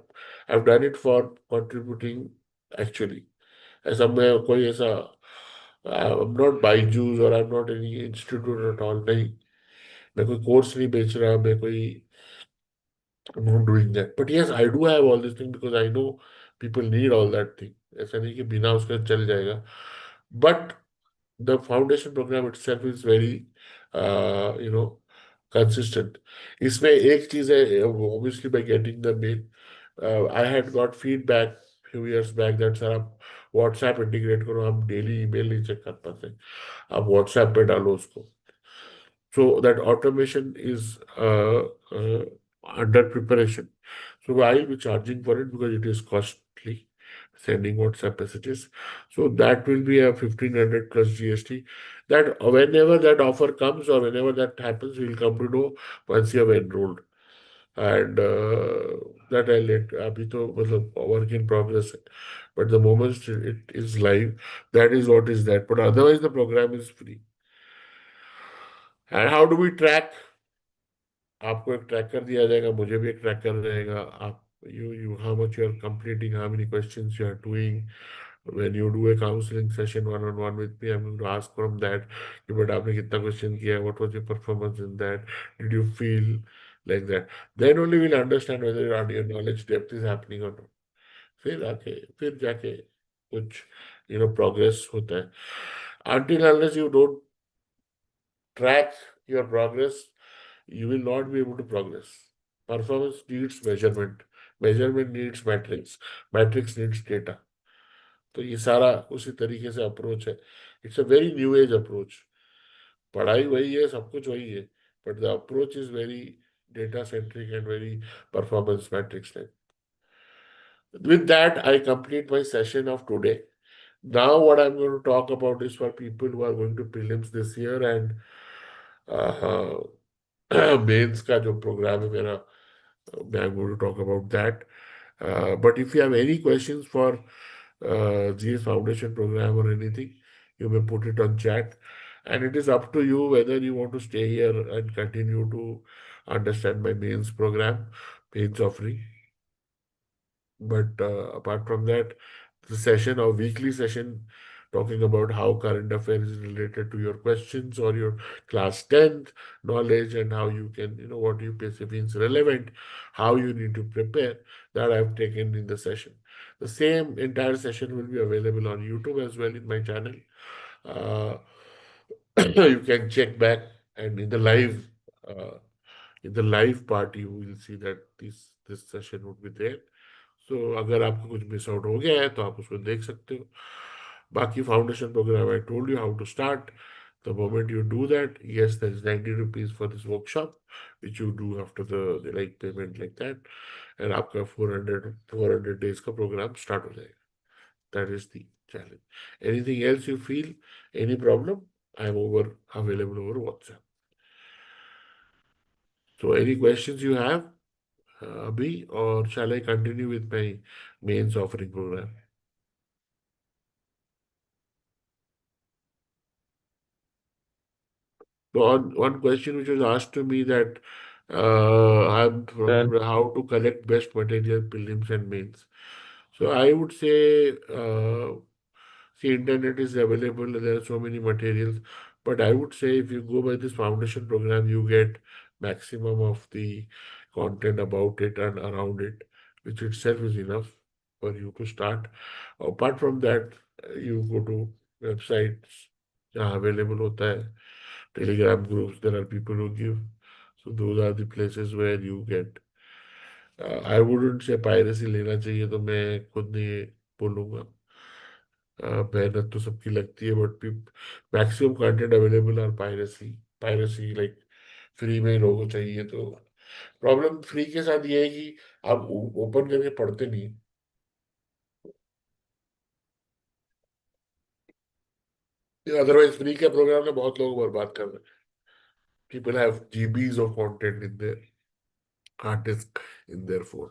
I've done it for contributing actually. ऐसा मैं कोई ऐसा, I'm not Byju's और I'm not any institute at all, नहीं. मैं कोई कोर्स नहीं बेच रहा, मैं कोई, I'm not doing that. But yes, I do have all this thing because I know people need all that thing. ऐसा नहीं कि बिना उसके चल जाएगा. But the foundation program itself is very, consistent. इसमें एक चीज है, obviously by getting the mail, I had got feedback few years back that sir आप WhatsApp इंटीग्रेट करो, हम डेली ईमेल नहीं चेक कर पाते, आप WhatsApp पे डालो उसको. So that automation is under preparation. So I'll be charging for it because it is costly, sending WhatsApp messages. So that will be a 1,500 plus GST. That whenever that offer comes or whenever that happens, we'll come to know once you have enrolled. And that I'll let, अभी तो मतलब work in progress है. But the moment it is live, that is what is that. But otherwise the program is free. And how do we track? आपको एक tracker दिया जाएगा, मुझे भी एक ट्रैकर रहेगा. आप, you how much you are completing, how many questions you are doing. When you do a counseling session one on one with me, I'm going to ask from that कि बेटा आपने कितना क्वेश्चन किया, what was your performance in that, did you feel like that. Then only we'll understand whether your knowledge depth is happening or not. फिर जाके कुछ progress होता है. Until unless you don't track your progress, you will not be able to progress. Performance needs measurement. Measurement needs metrics. Metrics needs data. तो ये सारा उसी तरीके से अप्रोच है. It's a very new age approach. पढ़ाई वही है, सब कुछ वही है, but the approach is very data centric and very performance metrics led. With that, I complete my session of today. Now, what I'm going to talk about is for people who are going to prelims this year and uh, mains का जो programme है मेरा, I'm going to talk about that. But if you have any questions for GS Foundation program or anything, you may put it on chat. And it is up to you whether you want to stay here and continue to understand my mains program, mains offering. But apart from that, the session or weekly session talking about how current affairs is related to your questions or your class 10th knowledge and how you can, what UPSC means relevant, how you need to prepare, that I've taken in the session. The same entire session will be available on YouTube as well in my channel. Uh, you can check back, and uh, in the live part you will see that this session would be there. So अगर आपको कुछ miss out हो गया है तो आप उसको देख सकते हो. बाकी foundation programme I told you how to start. The moment you do that, yes, there is 90 rupees for this workshop, which you do after the like payment like that, and आपका 400 days का programme start हो जाएगा. That is the challenge. Anything else you feel, any problem, I'm available over WhatsApp. So any questions you have, Abhi, or shall I continue with my mains offering program? So on one question which was asked to me that I'm from Sir, how to collect best material prelims and mains. So I would say, see, internet is available. There are so many materials, but I would say if you go by this foundation program, you get maximum of the content about it and around it, which itself is enough for you to start. Apart from that, you go to websites जहाँ available होता है, Telegram groups. There are people who give. So those are the places where you get. I wouldn't say piracy लेना चाहिए तो मैं खुद नहीं बोलूँगा. मेहनत तो सबकी लगती है बट मैक्सिमम कंटेंट अवेलेबल और पायरेसी लाइक फ्री में लोगों को चाहिए तो प्रॉब्लम फ्री के साथ ये है कि आप ओपन करके पढ़ते नहीं. अदरवाइज फ्री के प्रोग्राम में बहुत लोग बर्बाद कर रहे हैं. People have GBs of content in their hard disk in their phone.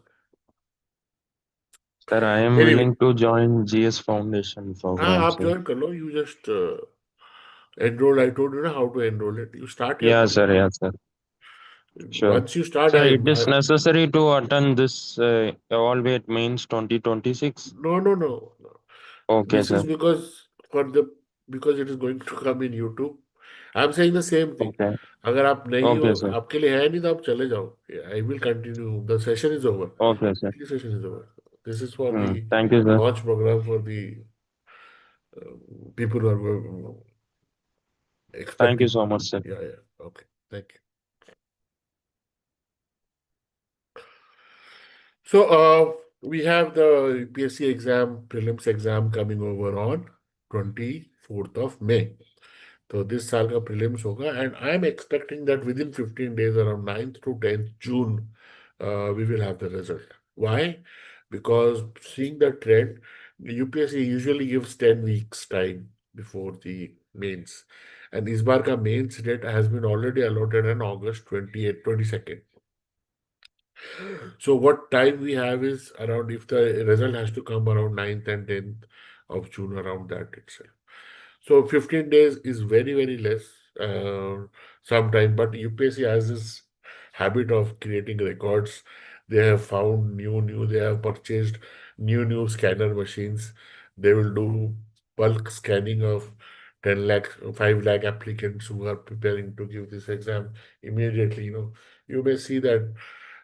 sir, I am anyway, willing to join GS Foundation हाँ program, आप sir. ज्वाइन कर लो. You just enroll. I told you ना how to enroll it. You start your Yeah, sir, program. yeah, sir. Sure. Once you start, Sir, it is necessary to attend this Evaluate Mains 2026. no. Okay, This is sir. because it is going to come in YouTube. I'm saying the same thing. Okay. अगर आप नहीं हो, Okay, sir. आपके लिए है नहीं तो आप चले जाओ. I will continue. The session is over. Okay, sir. The session is over. This is for the Thank you, sir. launch program for the people who are Thank you expecting. so much, sir. Yeah. Okay. Thank you. So, we have the UPSC exam, prelims exam coming over on 24th of May. So this साल का prelims होगा and I am expecting that within 15 days around 9th to 10th June we will have the result. Why? Because seeing the trend, UPSC usually gives 10 weeks time before the mains. And इस बार का mains date has been already allotted on August 28th, 22nd. So what time we have is around if the result has to come around 9th and 10th of June around that itself. So 15 days is very less sometime, but UPSC has this habit of creating records. They have found they have purchased new scanner machines. They will do bulk scanning of 10 lakh, 5 lakh applicants who are preparing to give this exam immediately. You may see that.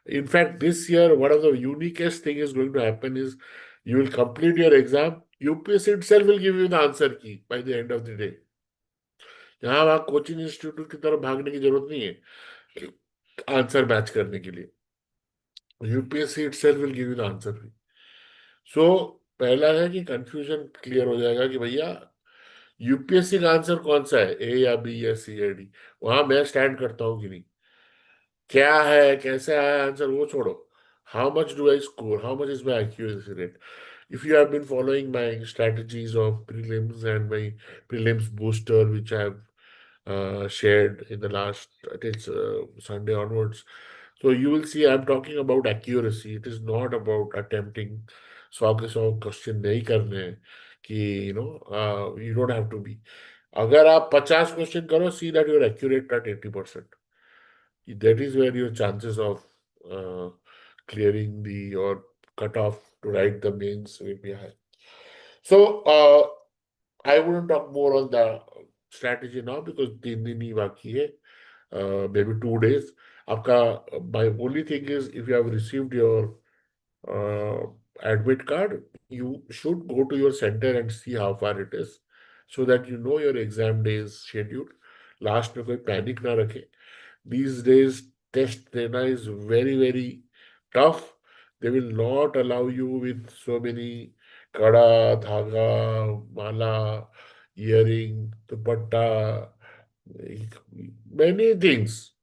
In fact, this year, one of the uniquest thing is going to happen is you will complete your exam. UPSC itself will give you the answer key by the end of the day. यहाँ वहाँ coaching institute की तरफ भागने की जरूरत नहीं है answer match करने के लिए. UPSC itself will give you the answer key. सो पहला है कि कंफ्यूजन क्लियर हो जाएगा कि भैया यूपीएससी का आंसर कौन सा है, ए या बी या सी या डी. वहां मैं स्टैंड करता हूँ कि नहीं, क्या है कैसे आया आंसर वो छोड़ो. How much do I score, how much is my accuracy rate. If you have been following my strategies of prelims and my prelims booster, which I have shared in the last, it's Sunday onwards. So you will see I'm talking about accuracy. It is not about attempting 100 के 100 question नहीं करने हैं कि you don't have to be. अगर आप 50 question करो, see that you're accurate at 80%. That is where your chances of uh, clearing the or cut off to write the mains will be high. So I wouldn't talk more on the strategy now because 3 दिन ही बाकी है, maybe 2 days. आपका my only thing is if you have received your uh, admit card, you should go to your center and see how far it is so that you know your exam day is scheduled. Last में कोई panic ना रखे. These days, test data is very tough. They will not allow you with so many kada, dhaga, mala, earring, dupatta, many things.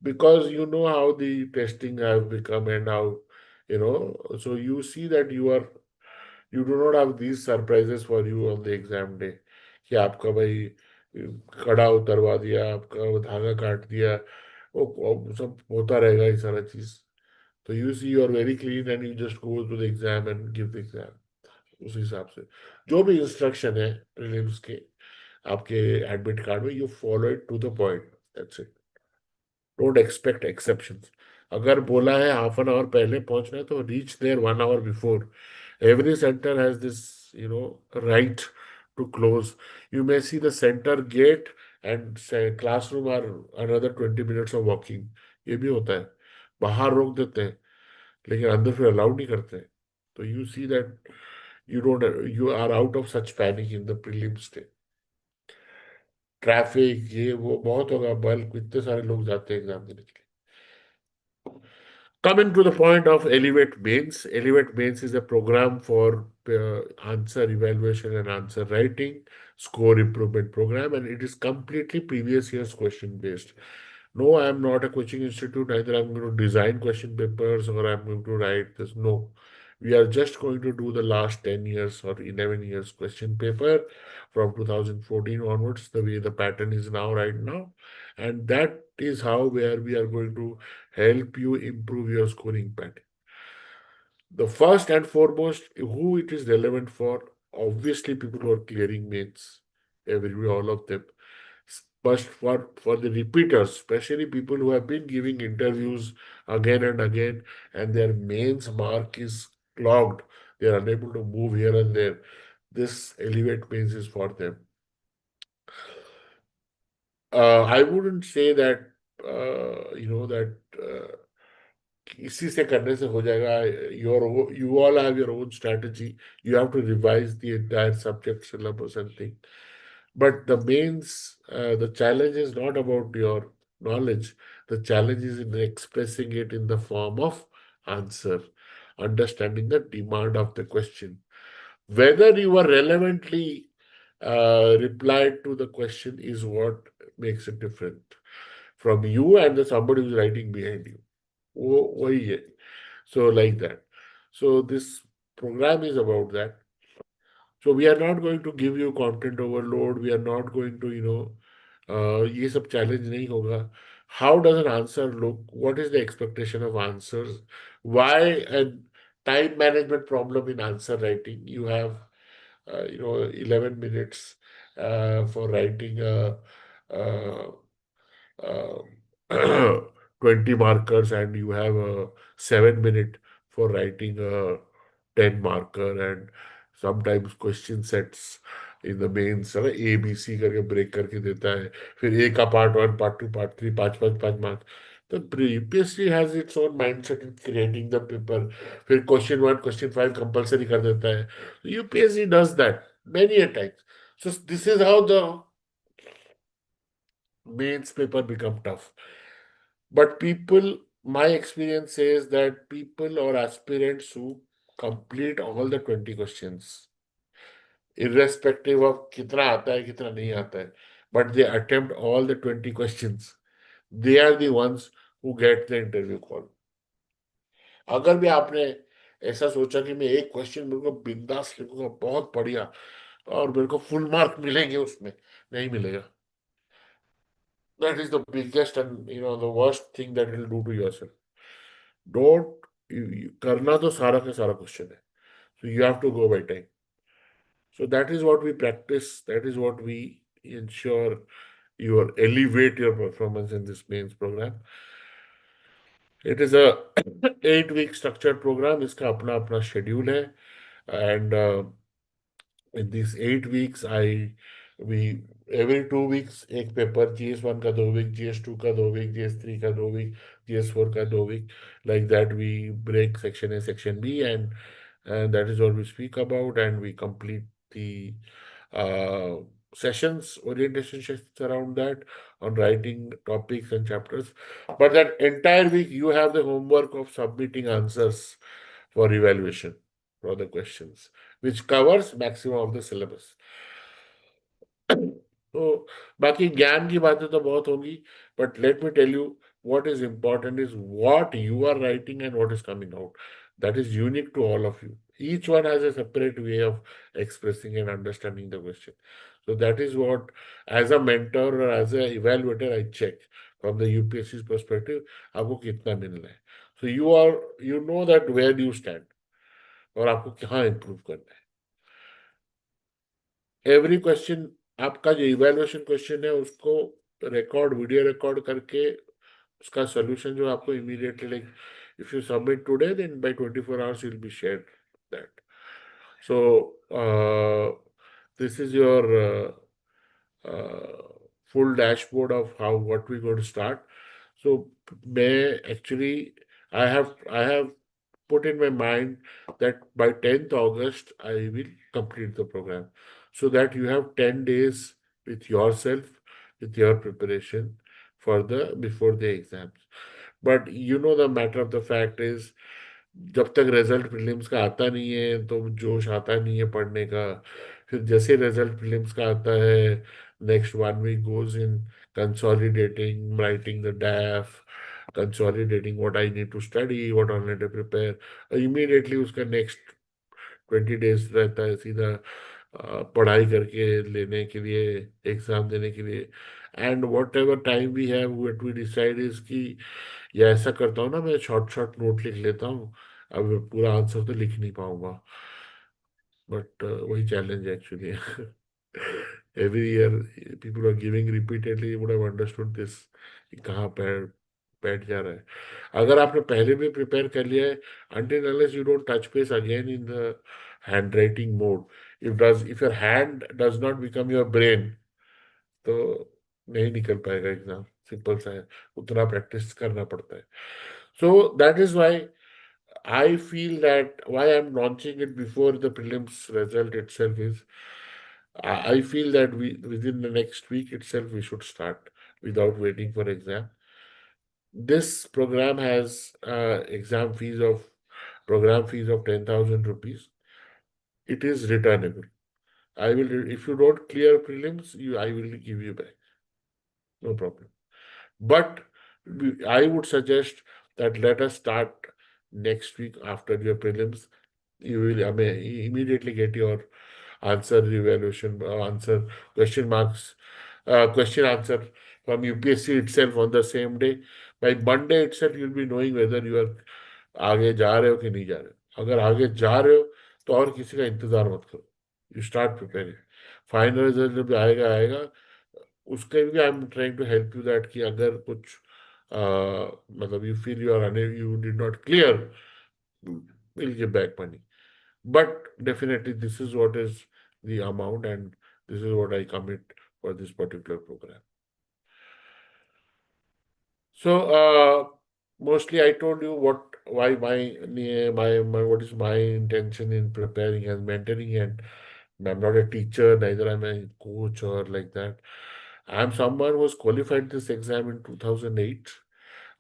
Because you know how the testing have become and how, so you see that You do not have these surprises for you on the exam day कि आपका भाई कड़ा उतरवा दिया, आपका धागा काट दिया, वो सब होता रहेगा ये सारा चीज. तो you see you are very clean and you just go to the exam and give the exam. उस हिसाब से जो भी इंस्ट्रक्शन है प्रीलिम्स के आपके एडमिट कार्ड में, you follow it to the point. That's it. Don't expect exceptions. अगर बोला है हाफ एन आवर पहले पहुंचना है तो reach there 1 hour before. Every center has this, right to close. You may see the center gate and say classroom are another 20 minutes of walking. ये भी होता है. बाहर रोक देते हैं लेकिन अंदर फिर अलाउड नहीं करते हैं. तो you see that you are out of such panic in the prelims day. Traffic ये वो बहुत होगा, बल्क इतने सारे लोग जाते हैं एग्जाम देने के लिए. Coming to the point of Elevate Mains, Elevate Mains is a program for answer evaluation and answer writing, score improvement program, and it is completely previous year's question based. No, I am not a coaching institute, either I'm going to design question papers or I'm going to write this. No, we are just going to do the last 10 years or 11 years question paper from 2014 onwards, the way the pattern is now, right now. And that is how where we are going to help you improve your scoring pattern. The first and foremost, who it is relevant for, obviously people who are clearing mains, every all of them. But for the repeaters, especially people who have been giving interviews again and again, and their mains mark is clogged, they are unable to move here and there. This Elevate mains is for them. I wouldn't say that that इसी से करने से हो जाएगा. Your you all have your own strategy. You have to revise the entire subject syllabus and thing. But the mains, the challenge is not about your knowledge. The challenge is in expressing it in the form of answer, understanding the demand of the question. Whether you are relevantly replied to the question is what makes it different from you and the somebody who's writing behind you. वही है. So like that. So this program is about that. So we are not going to give you content overload. We are not going to, ये सब challenge नहीं होगा. How does an answer look? What is the expectation of answers? Why a time management problem in answer writing? You have, 11 minutes for writing a uh, 20 markers, and you have a 7 minute for writing a 10 marker. And sometimes question sets in the mains A B C करके break करके देता है. फिर ए का part 1, part 2, part 3, पाँच पाँच पाँच mark. तो UPSC has its own mindset in creating the paper. फिर क्वेश्चन 1 क्वेश्चन 5 कंपलसरी कर देता है. UPSC does that many a times. So this is how the mains paper become tough. But people, my experience says that people or aspirants who complete all the 20 questions, irrespective of कितना आता है कितना नहीं आता है, but they attempt all the 20 questions, they are the ones who get the interview call. अगर भी आपने ऐसा सोचा कि मैं एक क्वेश्चन मेरे को बिंदास लिखूंगा बहुत बढ़िया और मेरे को फुल मार्क मिलेंगे उसमें, नहीं मिलेगा. That is the biggest and the worst thing that you'll do to yourself. Don't करना तो सारा का सारा क्वेश्चन है. So you have to go by time. So that is what we practice. That is what we ensure you elevate your performance in this mains program. It is a 8 week structured program. इसका अपना अपना schedule है. And in these 8 weeks, we every 2 weeks एक paper, GS1 का 2 week, GS2 का 2 week, GS3 का 2 week, GS4 का 2 week. Like that, we break section A, section B, and that is what we speak about, and we complete the uh, sessions, orientation sessions around that on writing topics and chapters. But that entire week, you have the homework of submitting answers for evaluation for the questions, which covers maximum of the syllabus. तो बाकी ज्ञान की बातें तो बहुत होगी, but let me tell you what is important is what you are writing and what is coming out. That is unique to all of you. Each one has a separate way of expressing and understanding the question. So that is what, as a mentor or as a evaluator, I check from the UPSC's perspective, आपको कितना मिलना है. So you know that where you stand और आपको कहाँ improve करना है. Every question, आपका जो evaluation question है उसको रिकॉर्ड वीडियो रिकॉर्ड करके उसका solution जो आपको immediately, like if you submit today, then by 24 hours you'll be shared that. So this is your full dashboard of how what we're going to start. So may actually I have put in my mind that by 10th August I will complete the program, so that you have 10 days with yourself, with your preparation for the before the exams. But the matter of the fact is, जब तक result prelims का आता नहीं है तो जोश आता नहीं है पढ़ने का. फिर जैसे रिजल्ट प्रीलिम्स का आता है, next 1 week goes in consolidating, writing the DAF, consolidating what I need to study, what I need to prepare. Immediately उसका नेक्स्ट 20 डेज रहता है सीधा पढ़ाई करके लेने के लिए, एग्जाम देने के लिए. And whatever time we have, what we decide is कि, या ऐसा करता हूँ ना, मैं शॉर्ट शॉर्ट नोट लिख लेता हूँ. अब पूरा आंसर तो लिख नहीं पाऊंगा, बट वही चैलेंज है actually. Every year people are giving repeatedly, would have understood this कि कहाँ पैर बैठ जा रहा है. अगर आपने पहले भी प्रिपेयर कर लिया है, until unless you don't touch base again in the handwriting mode, if your hand does not become your brain, तो नहीं निकल पाएगा एग्जाम. सिंपल सा है, उतना प्रैक्टिस करना पड़ता है. So that is why I feel that why I'm launching it before the prelims result itself is, I feel that we within the next week itself we should start without waiting for exam. This program has program fees of 10,000 rupees. It is returnable. If you don't clear prelims, I will give you back. No problem. But I would suggest that let us start next week after your prelims. You will, I mean, immediately get your answer evaluation, answer question marks, question answer from UPSC itself on the same day. By Monday itself, you'll be knowing whether you are आगे जा रहे हो कि नहीं जा रहे हो. अगर आगे जा रहे हो तो और किसी का इंतजार मत करो. You start preparing. Final result जब आएगा आएगा, उसके भी I am trying to help you that कि अगर कुछ मतलब you feel you are you did not clear, will give back money. But definitely, this is what is the amount, and this is what I commit for this particular program. So, mostly I told you why what is my intention in preparing and mentoring, and I'm not a teacher, neither am I a coach or like that. I'm someone who was qualified this exam in 2008.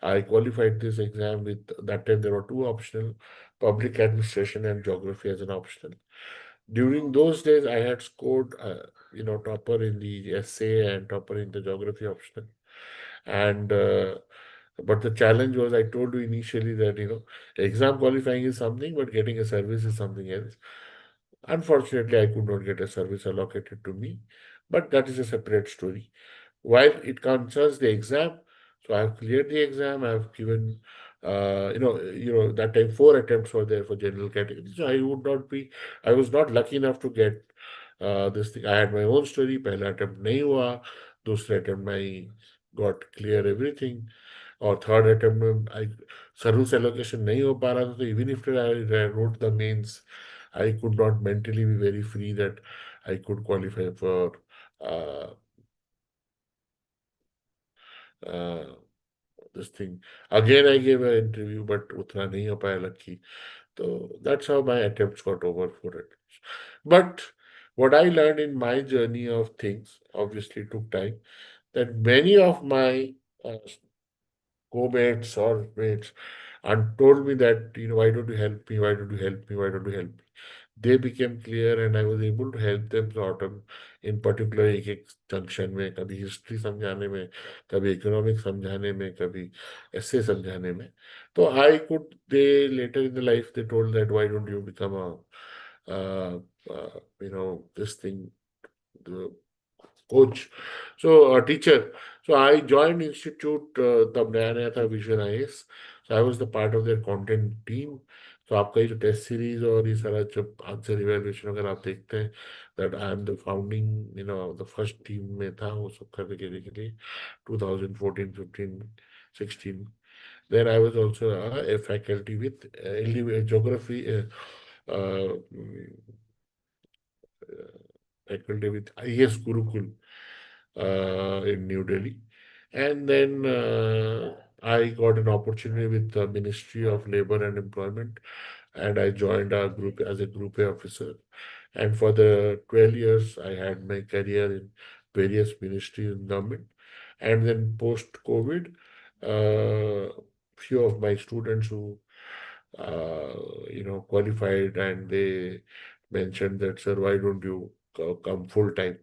I qualified this exam with that time there were two optional, public administration and geography as an optional. During those days, I had scored, topper in the essay and topper in the geography optional. And but the challenge was, I told you initially that exam qualifying is something, but getting a service is something else. Unfortunately, I could not get a service allocated to me, but that is a separate story. While it concerns the exam, so I have cleared the exam. I have given, that time 4 attempts were there for general category. So I was not lucky enough to get this thing. I had my own story. पहला attempt नहीं हुआ, दूसरे attempt में I got clear everything. और third attempt में आई service allocation नहीं हो पा रहा था, तो even if I wrote the mains, I could not mentally be very free that I could qualify for uh, uh, this thing. Again, I gave an interview, but उतना नहीं हो पाया lucky. So that's how my attempts got over for it. But what I learned in my journey of things obviously took time. That many of my uh, co-mates or mates and told me that, why don't you help me? Why don't you help me? Why don't you help me? they became clear and I was able to help them sort of in particular एक एक junction में, कभी history समझाने में, कभी economic समझाने में, कभी ऐसे समझाने में. तो I could, they later in the life they told that why don't you become a this thing, the coach, so a teacher. So I joined institute तब नया नया था vision IAS. So I was the part of their content team. तो आपका ये जो test series और ये सारा जब आंसर इवेल्युएशन अगर आप देखते हैं, that I am the founding the first team में था वो सब करने के लिए 2014 15 16. Then I was also a faculty with geography faculty with IAS Gurukul in New Delhi. And then I got an opportunity with the Ministry of Labor and Employment, and I joined our group as a group A officer. And for the 12 years, I had my career in various ministries in government. And then post-COVID, few of my students who qualified and they mentioned that, sir, why don't you come full time?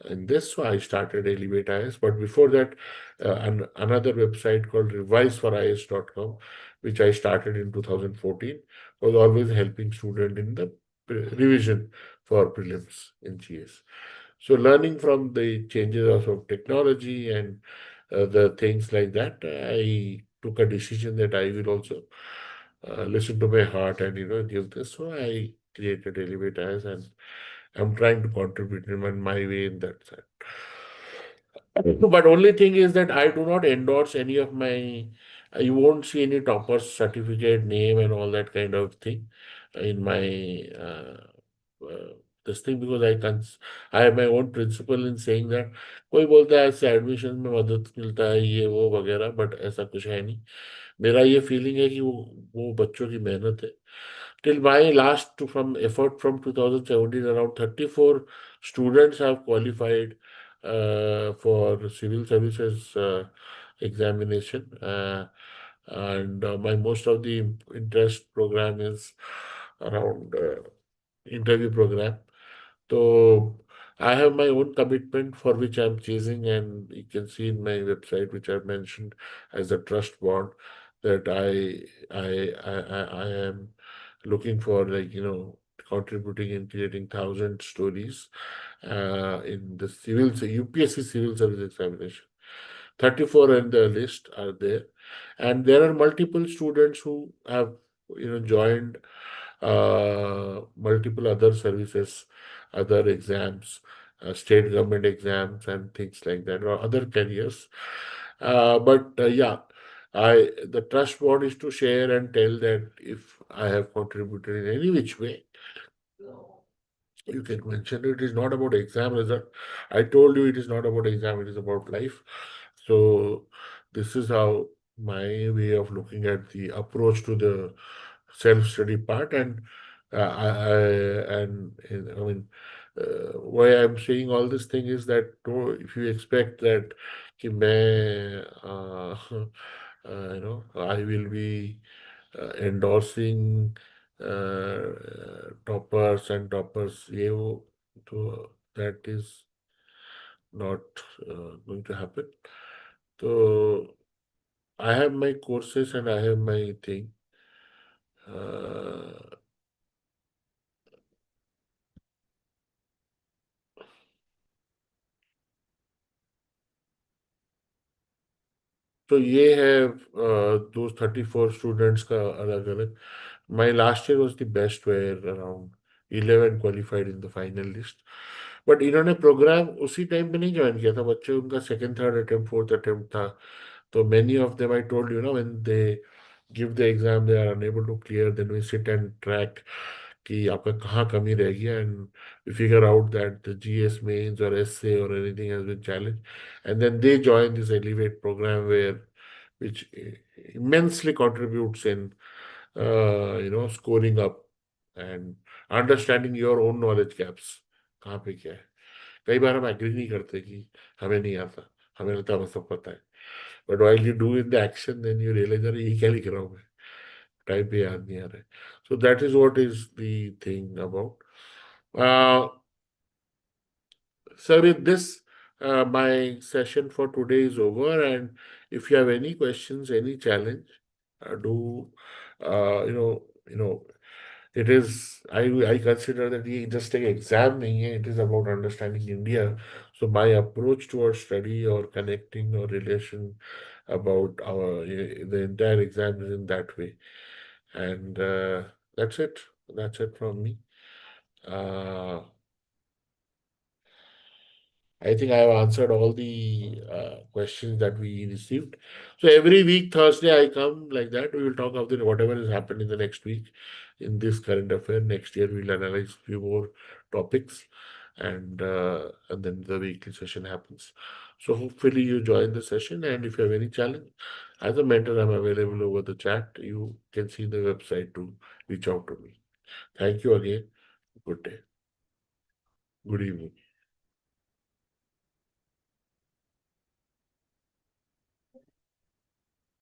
And this, so I started Elevate IAS. But before that, another website called reviseforis.com, which I started in 2014, was always helping student in the revision for prelims in GS. So learning from the changes of technology and the things like that, I took a decision that I will also listen to my heart and give this. So I created Elevate IAS, and I'm trying to contribute in my way in that sense. But only thing is that I do not endorse any of my. You won't see any topper's certificate, name, and all that kind of thing in my this thing, because I have my own principle in saying that कोई बोलता है ऐसे admission में मदद मिलता है ये वो वगैरह, बट ऐसा कुछ है नहीं. मेरा ये फीलिंग है कि वो बच्चों की मेहनत है. Till my last from effort from 2017, around 34 students have qualified for civil services examination. And my most of the interest program is around interview program. So I have my own commitment for which I'm chasing, and you can see in my website, which I've mentioned as a trust bond, that I am looking for, like, contributing in creating 1,000 stories in the UPSC civil service examination. 34 in the list are there, and there are multiple students who have joined multiple other services, other exams, state government exams and things like that, or other careers. But yeah, the trust board is to share and tell that if I have contributed in any which way, you can mention it. It is not about exam result. I told you it is not about exam, it is about life. So this is how my way of looking at the approach to the self-study part. And I mean, why I'm saying all this thing is that if you expect that कि मैं I will be endorsing toppers and toppers ये वो, तो that is not going to happen. So I have my courses and I have my thing. Uh, तो ये है those 34 students का अलग अलग. My last year was the best, where around 11 qualified in the final list. But इन्होंने program उसी time पे नहीं ज्वाइन किया था बच्चे, उनका second third attempt fourth attempt था. तो many of them I told you know when they give the exam they are unable to clear, then we sit and track कि आपका कहाँ कमी रह गया, and we figure out that the GS mains और essay और anything has been challenge, and then they join this elevate program where which immensely contributes in scoring up and understanding your own knowledge gaps. कहाँ पे क्या है. कई बार हम agree नहीं करते कि हमें नहीं आता, हमें लगता है हमें सब पता है, but while you do in the action then you realize अरे ये क्या लिख रहा हूँ मैं. टाइम पे याद नहीं आ रहा है. So that is what is the thing about. Uh, So with this, my session for today is over. And if you have any questions, any challenge, do you know it is I consider that ये just एक exam नहीं है. It is about understanding India. So my approach towards study or connecting or relation about our the entire exam is in that way. And that's it. That's it from me. Uh, I think I have answered all the questions that we received. So every week, Thursday, I come like that. We will talk of the whatever has happened in the next week in this current affair. Next year, we'll analyze a few more topics, and then the weekly session happens. So hopefully you join the session. And if you have any challenge, as a mentor, I'm available over the chat. You can see the website to reach out to me. Thank you again. Good day. Good evening.